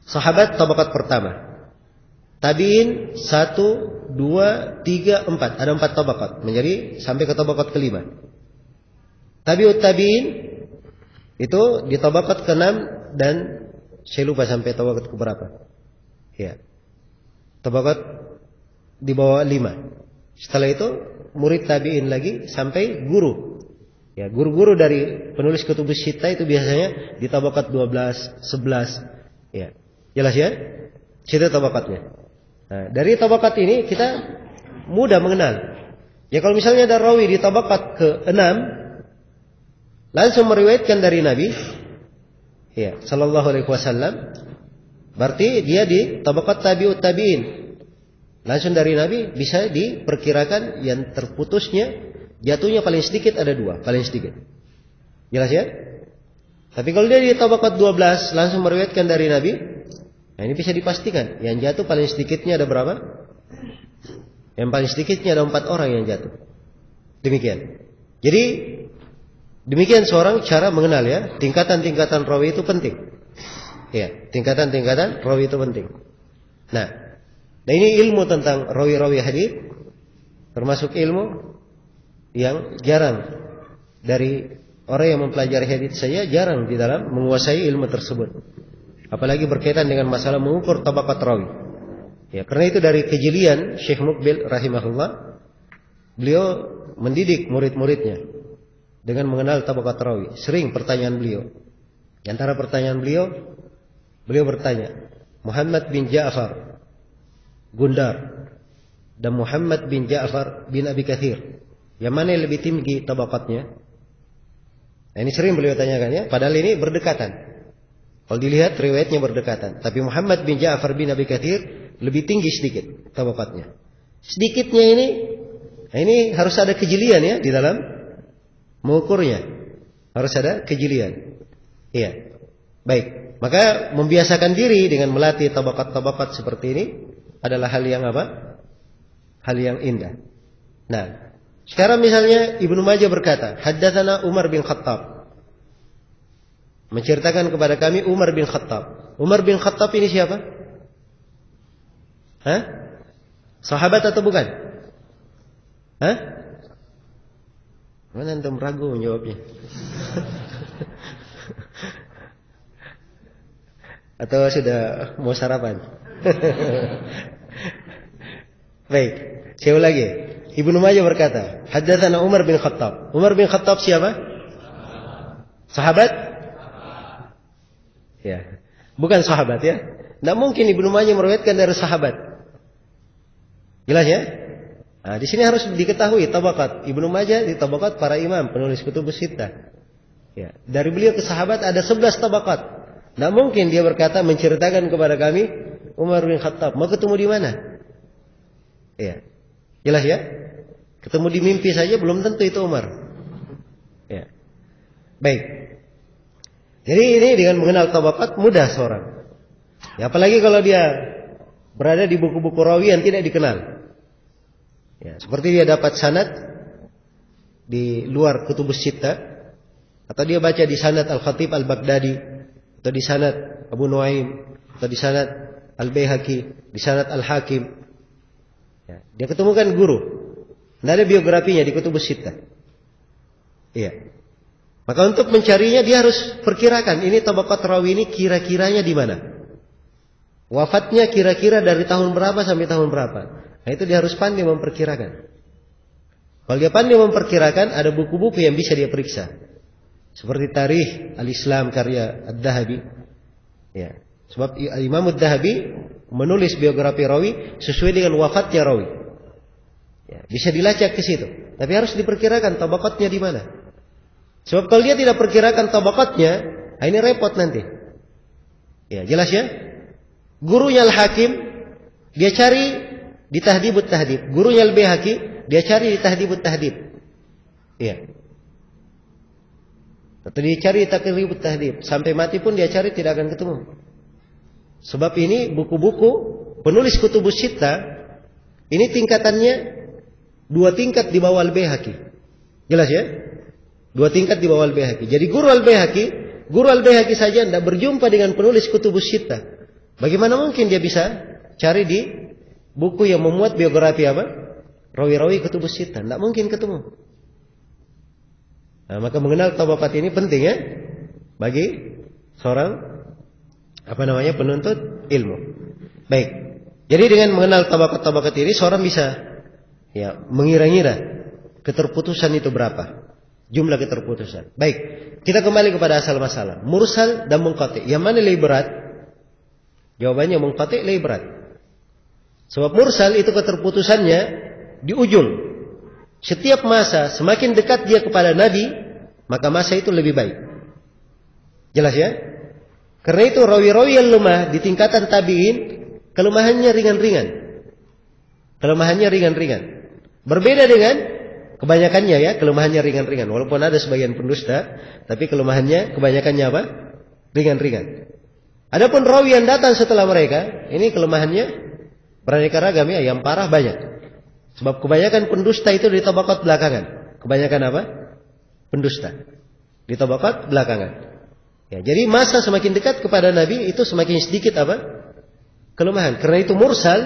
Sahabat tabaqat pertama, tabi'in 1, 2, 3, 4, ada 4 tabaqat, menjadi sampai ke tabaqat kelima. Tabi'ut tabi'in itu di tabaqat ke-6 dan saya lupa sampai tabaqat ke berapa. Ya. Tabaqat di bawah 5. Setelah itu murid tabi'in lagi sampai guru. Ya, guru-guru dari penulis kutubus sittah itu biasanya di tabaqat 12, 11. Ya. Jelas ya? Situ tabaqatnya. Nah, dari tabaqat ini kita mudah mengenal. Ya, kalau misalnya ada rawi di tabaqat ke-6 langsung meriwayatkan dari Nabi, ya, sallallahu alaihi wasallam, berarti dia di tabaqat tabi'ut tabi'in. Langsung dari Nabi, bisa diperkirakan yang terputusnya, jatuhnya paling sedikit ada 2, paling sedikit. Jelas ya? Tapi kalau dia di tabaqat 12 langsung meriwayatkan dari Nabi, nah ini bisa dipastikan, yang jatuh paling sedikitnya ada berapa? Yang paling sedikitnya ada 4 orang yang jatuh. Demikian. Jadi demikian seorang cara mengenal ya, tingkatan-tingkatan rawi itu penting. Ya, tingkatan-tingkatan rawi itu penting. Nah, ini ilmu tentang rawi-rawi hadis, termasuk ilmu yang jarang dari orang yang mempelajari hadis saja jarang di dalam menguasai ilmu tersebut. Apalagi berkaitan dengan masalah mengukur tabaqat rawi. Ya, karena itu dari kejelian Syekh Muqbil rahimahullah, beliau mendidik murid-muridnya dengan mengenal tabaqat rawi. Sering pertanyaan beliau. Di antara pertanyaan beliau bertanya, Muhammad bin Ja'far Gundar dan Muhammad bin Ja'far bin Abi Katsir, yang mana yang lebih tinggi tabaqatnya? Nah, ini sering beliau tanyakan ya, padahal ini berdekatan. Kalau dilihat riwayatnya berdekatan, tapi Muhammad bin Ja'far bin Abi Katsir lebih tinggi sedikit tabaqatnya. Sedikitnya ini, nah ini harus ada kejelian ya di dalam mengukurnya. Harus ada kejelian. Iya. Baik. Maka membiasakan diri dengan melatih tabaqat-tabaqat seperti ini adalah hal yang apa? Hal yang indah. Nah, sekarang misalnya Ibnu Majah berkata, haddatsana Umar bin Khattab. Menceritakan kepada kami Umar bin Khattab. Umar bin Khattab ini siapa? Hah? Sahabat atau bukan? Hah? Mana antum ragu menjawabnya? Atau sudah mau sarapan? Baik, saya ulangi. Ibnu Majah berkata, haddatsana Umar bin Khattab. Umar bin Khattab siapa? Sahabat? Ya, bukan sahabat ya. Tidak mungkin Ibnu Majah meriwayatkan dari sahabat. Jelas ya? Nah, di sini harus diketahui tabaqat Ibnu Majah di tabaqat para imam penulis kutubus sittah. Ya, dari beliau ke sahabat ada 11 tabaqat. Tidak mungkin dia berkata menceritakan kepada kami Umar bin Khattab. Mau ketemu di mana? Ya, jelas ya? Ketemu di mimpi saja belum tentu itu Umar. Ya, baik. Jadi ini dengan mengenal tabaqat mudah seorang. Ya, apalagi kalau dia berada di buku-buku rawi yang tidak dikenal. Ya, seperti dia dapat sanad di luar kutubus sittah, atau dia baca di sanad Al-Khatib Al-Baghdadi, atau di sanad Abu Nuaim, atau di sanad Al-Baihaqi, di sanad Al-Hakim. Ya, dia ketemukan guru. Tidak ada biografinya di kutubus sittah. Iya. Maka untuk mencarinya dia harus perkirakan ini tabaqat rawi ini kira-kiranya di mana. Wafatnya kira-kira dari tahun berapa sampai tahun berapa. Nah itu dia harus pandai memperkirakan. Kalau dia pandai memperkirakan, ada buku-buku yang bisa dia periksa. Seperti Tarikh Al-Islam karya Ad-Dahabi. Ya. Sebab Imam Ad-Dahabi menulis biografi rawi sesuai dengan wafatnya rawi. Ya. Bisa dilacak ke situ. Tapi harus diperkirakan tabaqatnya di mana. Sebab kalau dia tidak perkirakan tabaqatnya, ini repot nanti. Ya, jelas ya? Gurunya Al-Hakim, dia cari di Tahdhibut Tahdhib. Gurunya Al-Baihaqi, dia cari di Tahdhibut Tahdhib. Iya. Atau dia cari di Taqribut Tahdhib. Sampai mati pun dia cari tidak akan ketemu. Sebab ini buku-buku penulis Kutubus Sittah, ini tingkatannya 2 tingkat di bawah Al-Baihaqi. Jelas ya? 2 tingkat di bawah Al-Baihaqi. Jadi guru Al-Baihaqi saja tidak berjumpa dengan penulis Kutubus Sittah. Bagaimana mungkin dia bisa cari di buku yang memuat biografi apa? Rawi-rawi Kutubus Sittah. Tidak mungkin ketemu. Nah, maka mengenal tabaqat ini penting ya bagi seorang penuntut ilmu. Baik. Jadi dengan mengenal tabaqat-tabaqat ini seorang bisa ya mengira-ngira keterputusan itu berapa? Jumlah keterputusan. Baik. Kita kembali kepada asal masalah. Mursal dan munqati. Yang mana lebih berat? Jawabannya munqati lebih berat. Sebab mursal itu keterputusannya di ujung. Setiap masa semakin dekat dia kepada Nabi, maka masa itu lebih baik. Jelas ya? Karena itu rawi-rawi yang lemah di tingkatan tabi'in, kelemahannya ringan-ringan. Kelemahannya ringan-ringan. Berbeda dengan kebanyakannya ya, kelemahannya ringan-ringan. Walaupun ada sebagian pendusta, tapi kelemahannya kebanyakannya apa? Ringan-ringan. Adapun rawi yang datang setelah mereka, ini kelemahannya beraneka ragam ya, yang parah banyak. Sebab kebanyakan pendusta itu di tabaqat belakangan. Kebanyakan apa? Pendusta. Di tabaqat belakangan. Ya, jadi masa semakin dekat kepada Nabi itu semakin sedikit apa? Kelemahan. Karena itu mursal,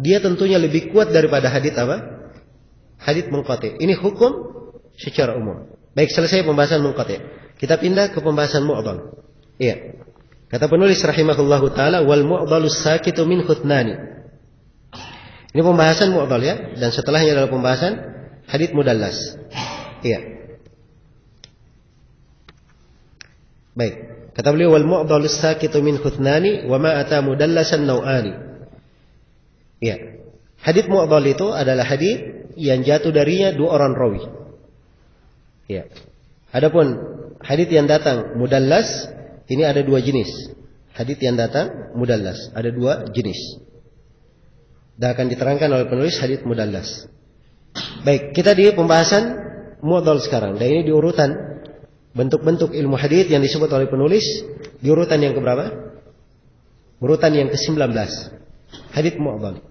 dia tentunya lebih kuat daripada hadits apa? Hadits munqati. Ini hukum secara umum. Baik, selesai pembahasan munqati. Kita pindah ke pembahasan mu'dhal. Iya. Kata penulis rahimahullahu taala, wal mu'dhalus sakitu min khutnani. Ini pembahasan mu'dhal ya, dan setelahnya adalah pembahasan hadits mudallas. Iya. Baik. Kata beliau wal mu'dhalus sakitu min khutnani wa ma ata mudallasan naw'ani. Iya. Hadits mu'dhal itu adalah hadits yang jatuh darinya 2 orang rawi. Iya. Adapun hadits yang datang mudallas, ini ada 2 jenis. Hadits yang datang mudallas ada 2 jenis. Dan akan diterangkan oleh penulis hadits mudallas. Baik, kita di pembahasan mu'dhal sekarang. Dan ini di urutan bentuk-bentuk ilmu hadits yang disebut oleh penulis di urutan yang keberapa? Urutan yang ke-19. Hadits mu'dhal.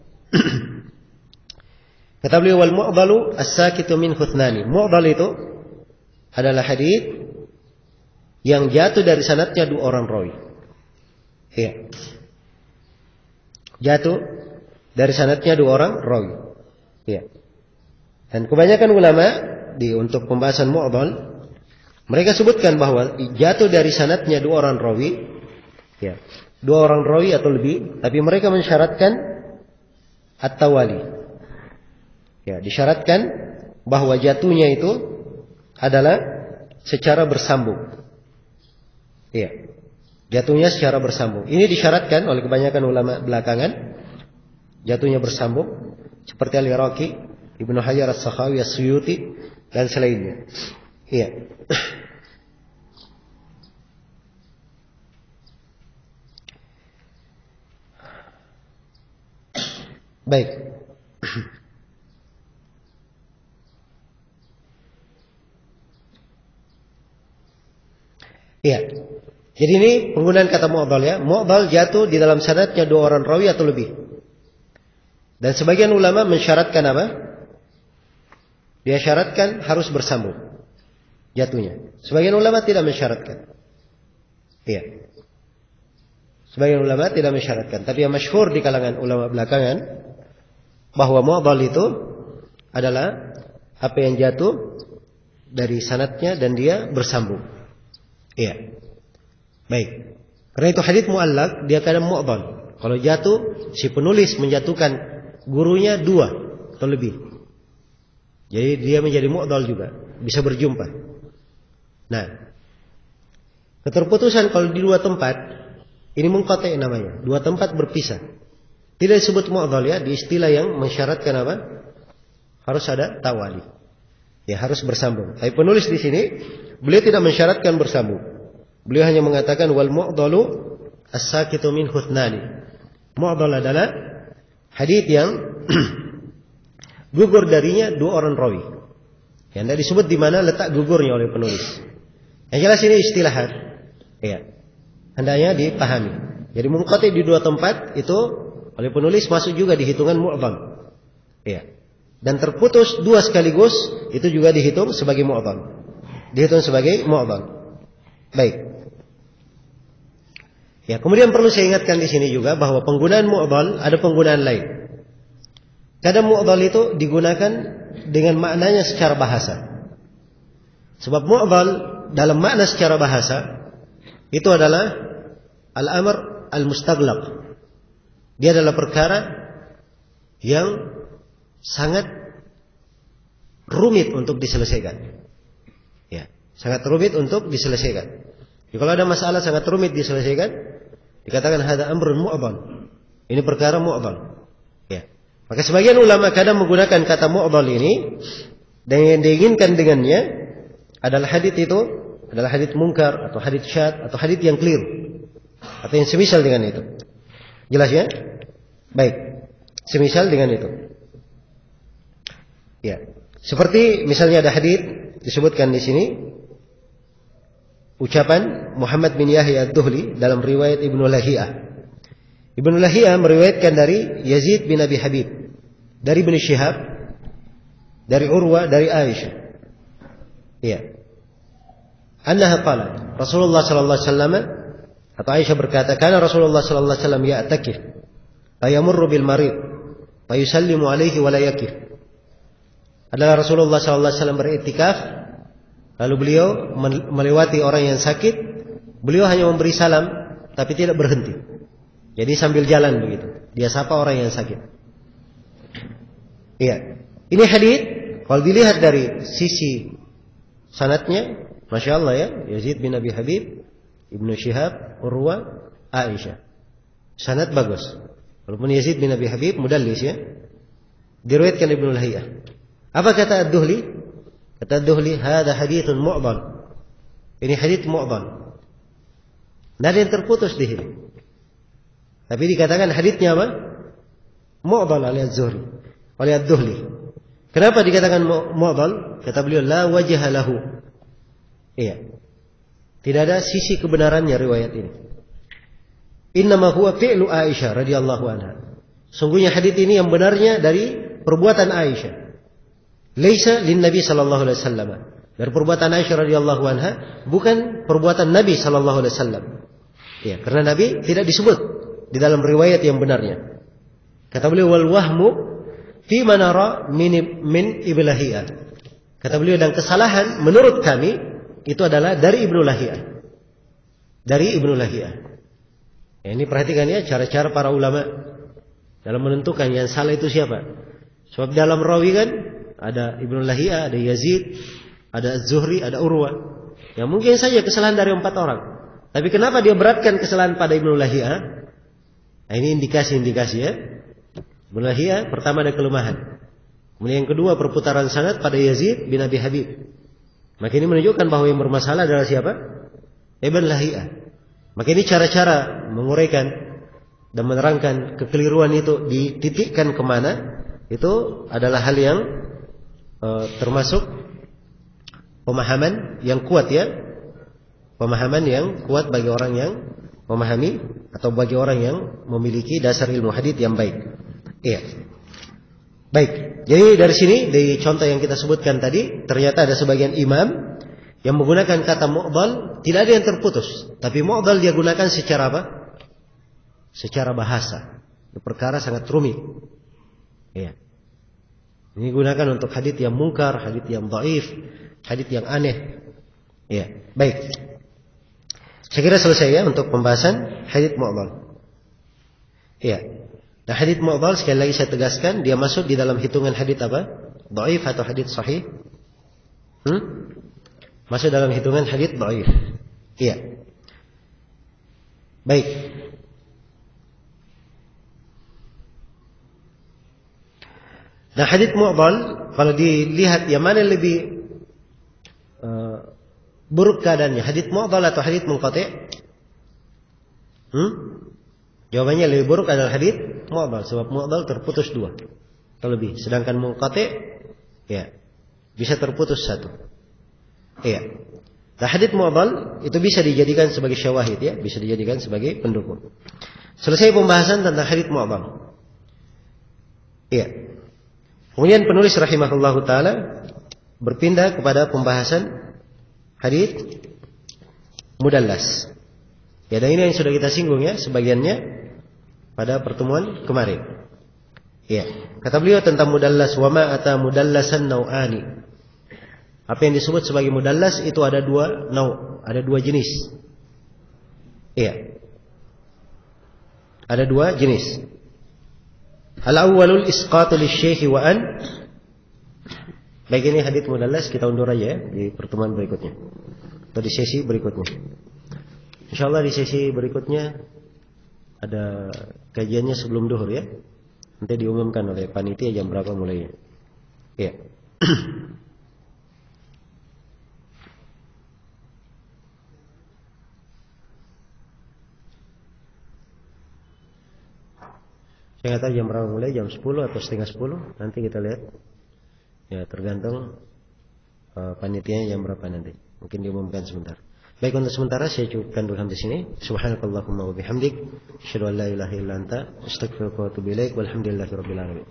Kata beliau wal mu'dhalu as-sakitu min khutnani. Mu'dhal itu adalah hadits yang jatuh dari sanadnya 2 orang rawi. Iya. Jatuh dari sanadnya 2 orang rawi. Ya. Dan kebanyakan ulama untuk pembahasan mu'dhal, mereka sebutkan bahwa jatuh dari sanadnya 2 orang rawi, ya, 2 orang rawi atau lebih, tapi mereka mensyaratkan at-tawali. Ya, disyaratkan bahwa jatuhnya itu adalah secara bersambung. Ya. Jatuhnya secara bersambung. Ini disyaratkan oleh kebanyakan ulama belakangan. Jatuhnya bersambung seperti Al-Iraqi, Ibnu Hajar As-Sakhawi, As-Suyuti dan selainnya. Iya. Baik. Iya. Jadi ini penggunaan kata mu'dhal ya. Mu'dhal jatuh di dalam sanadnya 2 orang rawi atau lebih. Dan sebagian ulama mensyaratkan apa? Dia syaratkan harus bersambung jatuhnya. Sebagian ulama tidak mensyaratkan. Iya. Sebagian ulama tidak mensyaratkan. Tapi yang masyhur di kalangan ulama belakangan bahwa mu'dhal itu adalah apa yang jatuh dari sanadnya dan dia bersambung. Iya. Baik. Karena itu hadits mu'allaq dia kadang mu'dhal. Kalau jatuh si penulis menjatuhkan gurunya 2 atau lebih. Jadi dia menjadi mu'dhal juga, bisa berjumpa. Nah, keterputusan kalau di 2 tempat, ini munqati namanya, 2 tempat berpisah. Tidak disebut mu'dhal ya, di istilah yang mensyaratkan apa? Harus ada tawali. Ya, harus bersambung. Tapi penulis di sini beliau tidak mensyaratkan bersambung. Beliau hanya mengatakan wal mu'dhalu as-sakitu min khutnani. Mu'dhal adalah hadits yang gugur darinya dua orang rawi. Yang tidak disebut di mana letak gugurnya oleh penulis. Yang jelas ini istilahat. Ya. Hendaknya dipahami. Jadi munqati di dua tempat itu oleh penulis masuk juga di hitungan mu'dhal. Ya. Dan terputus dua sekaligus itu juga dihitung sebagai mu'dhal. Dihitung sebagai mu'dhal. Baik. Ya, kemudian perlu saya ingatkan di sini juga bahwa penggunaan mu'dhal ada penggunaan lain. Kadang mu'dhal itu digunakan dengan maknanya secara bahasa. Sebab mu'dhal dalam makna secara bahasa itu adalah al-amr al-mustaghlaq. Dia adalah perkara yang sangat rumit untuk diselesaikan. Ya, sangat rumit untuk diselesaikan. Jadi kalau ada masalah sangat rumit diselesaikan, dikatakan hada amrun mu'dhal. Ini perkara mu'dhal. Ya. Maka sebagian ulama kadang menggunakan kata mu'dhal ini dan yang diinginkan dengannya adalah hadits itu adalah hadits munkar atau hadits syadz atau hadits yang keliru atau yang semisal dengan itu. Jelas ya? Baik. Semisal dengan itu. Ya. Seperti misalnya ada hadits disebutkan di sini ucapan Muhammad bin Yahya ad-Duhli dalam riwayat Ibnu Lahiyah. Ibnu Lahiyah meriwayatkan dari Yazid bin Abi Habib, dari Ibnu Syihab, dari Urwa, dari Aisyah. Iya. Annaha qalat, Rasulullah sallallahu alaihi wasallam atau Aisyah berkata, "Kana Rasulullah sallallahu alaihi wasallam ya'takif, fa yamurru bil marid, fa yusallimu alaihi wa la yakif." Adalah Rasulullah sallallahu alaihi wasallam beriktikaf, lalu beliau melewati orang yang sakit, beliau hanya memberi salam tapi tidak berhenti. Jadi sambil jalan begitu, dia sapa orang yang sakit. Iya. Ini hadits kalau dilihat dari sisi sanadnya, Masya Allah ya, Yazid bin Abi Habib, Ibnu Syihab, Urwa, Aisyah. Sanad bagus. Walaupun Yazid bin Abi Habib mudallis ya. Diriwayatkan Ibnu Lahiyah. Apa kata ad-Duhli? Kata ad-Duhli, "Hada haditsun mu'dhal." Ini hadits mu'dhal. Tidak ada yang terputus di sini. Tapi dikatakan haditsnya apa? Mu'dhal oleh az-Zuhri, oleh ad-Duhli. Kenapa dikatakan mu'dhal? Kata beliau, la wajha lahu. Iya. Tidak ada sisi kebenarannya riwayat ini. Innama huwa fi'lu Aisyah radhiyallahu anha. Sungguhnya hadits ini yang benarnya dari perbuatan Aisyah. Laisa lin Nabi sallallahu alaihi wasallam. Dari perbuatan Aisyah radhiyallahu anha, bukan perbuatan Nabi sallallahu alaihi wasallam. Ya, karena Nabi tidak disebut di dalam riwayat yang benarnya. Kata beliau, wal wahmu fi manara min Iblahiyah. Kata beliau, dan kesalahan menurut kami itu adalah dari Ibnu Lahiyah. Dari Ibnu Lahiyah. Ya, ini perhatikan ya cara-cara para ulama dalam menentukan yang salah itu siapa. Sebab dalam rawi kan ada Ibnu Lahiyah, ada Yazid, ada Az-Zuhri, ada Urwa. Ya mungkin saja kesalahan dari 4 orang. Tapi kenapa dia beratkan kesalahan pada Ibnu Lahiyah? Nah, ini indikasi-indikasi ya. Ibnu Lahiyah pertama ada kelemahan. Kemudian yang kedua perputaran sanad pada Yazid bin Abi Habib. Maka ini menunjukkan bahwa yang bermasalah adalah siapa? Ibnu Lahiyah. Maka ini cara-cara menguraikan dan menerangkan kekeliruan itu dititikkan kemana. Itu adalah hal yang termasuk pemahaman yang kuat ya, pemahaman yang kuat bagi orang yang memahami atau bagi orang yang memiliki dasar ilmu hadits yang baik. Iya. Baik. Jadi dari sini dari contoh yang kita sebutkan tadi, ternyata ada sebagian imam yang menggunakan kata mu'dhal, tidak ada yang terputus, tapi mu'dhal dia gunakan secara apa? Secara bahasa. Itu perkara sangat rumit. Iya. Ini gunakan untuk hadits yang mungkar, hadits yang dhaif, hadits yang aneh. Ya, baik. Saya kira selesai ya untuk pembahasan hadits mu'dhal. Ya. Nah, hadits mu'dhal sekali lagi saya tegaskan, dia masuk di dalam hitungan hadits apa? Dhaif atau hadits sahih? Masuk dalam hitungan hadits dhaif. Iya. Baik. Nah, hadits mu'dhal kalau dilihat yang mana lebih buruk keadaannya, hadits mu'dhal atau hadits munqati'? Jawabannya lebih buruk adalah hadits mu'dhal, sebab mu'dhal terputus 2 atau lebih, sedangkan munqati ya bisa terputus 1. Iya. Nah, hadits mu'dhal itu bisa dijadikan sebagai syawahid ya, bisa dijadikan sebagai pendukung. Selesai pembahasan tentang hadits mu'dhal. Iya. Kemudian penulis rahimahullahu taala berpindah kepada pembahasan hadits mudallas. Ya, dan ini yang sudah kita singgung ya, sebagiannya pada pertemuan kemarin. Ya, kata beliau tentang mudallas, wa ma ata mudallasan nau'ani. Apa yang disebut sebagai mudallas itu ada 2 nau', ada 2 jenis. Iya. Ada 2 jenis. Al-awwalul isqatu lisy-syaikh wa an. Baik, ini hadits mudallas kita undur aja ya di pertemuan berikutnya atau di sesi berikutnya. Insyaallah di sesi berikutnya ada kajiannya sebelum duhur ya. Nanti diumumkan oleh panitia jam berapa mulainya. Iya. Saya nggak tahu jam berapa mulai, jam 10 atau setengah 10. Nanti kita lihat. Ya, tergantung panitianya jam berapa nanti. Mungkin diumumkan sebentar. Baik, untuk sementara saya cukupkan dulu sampai sini. Subhanakallahumma wa bihamdik, asyhadu an la ilaha illa anta, astaghfiruka wa atubu ilaik, walhamdulillahirabbil alamin.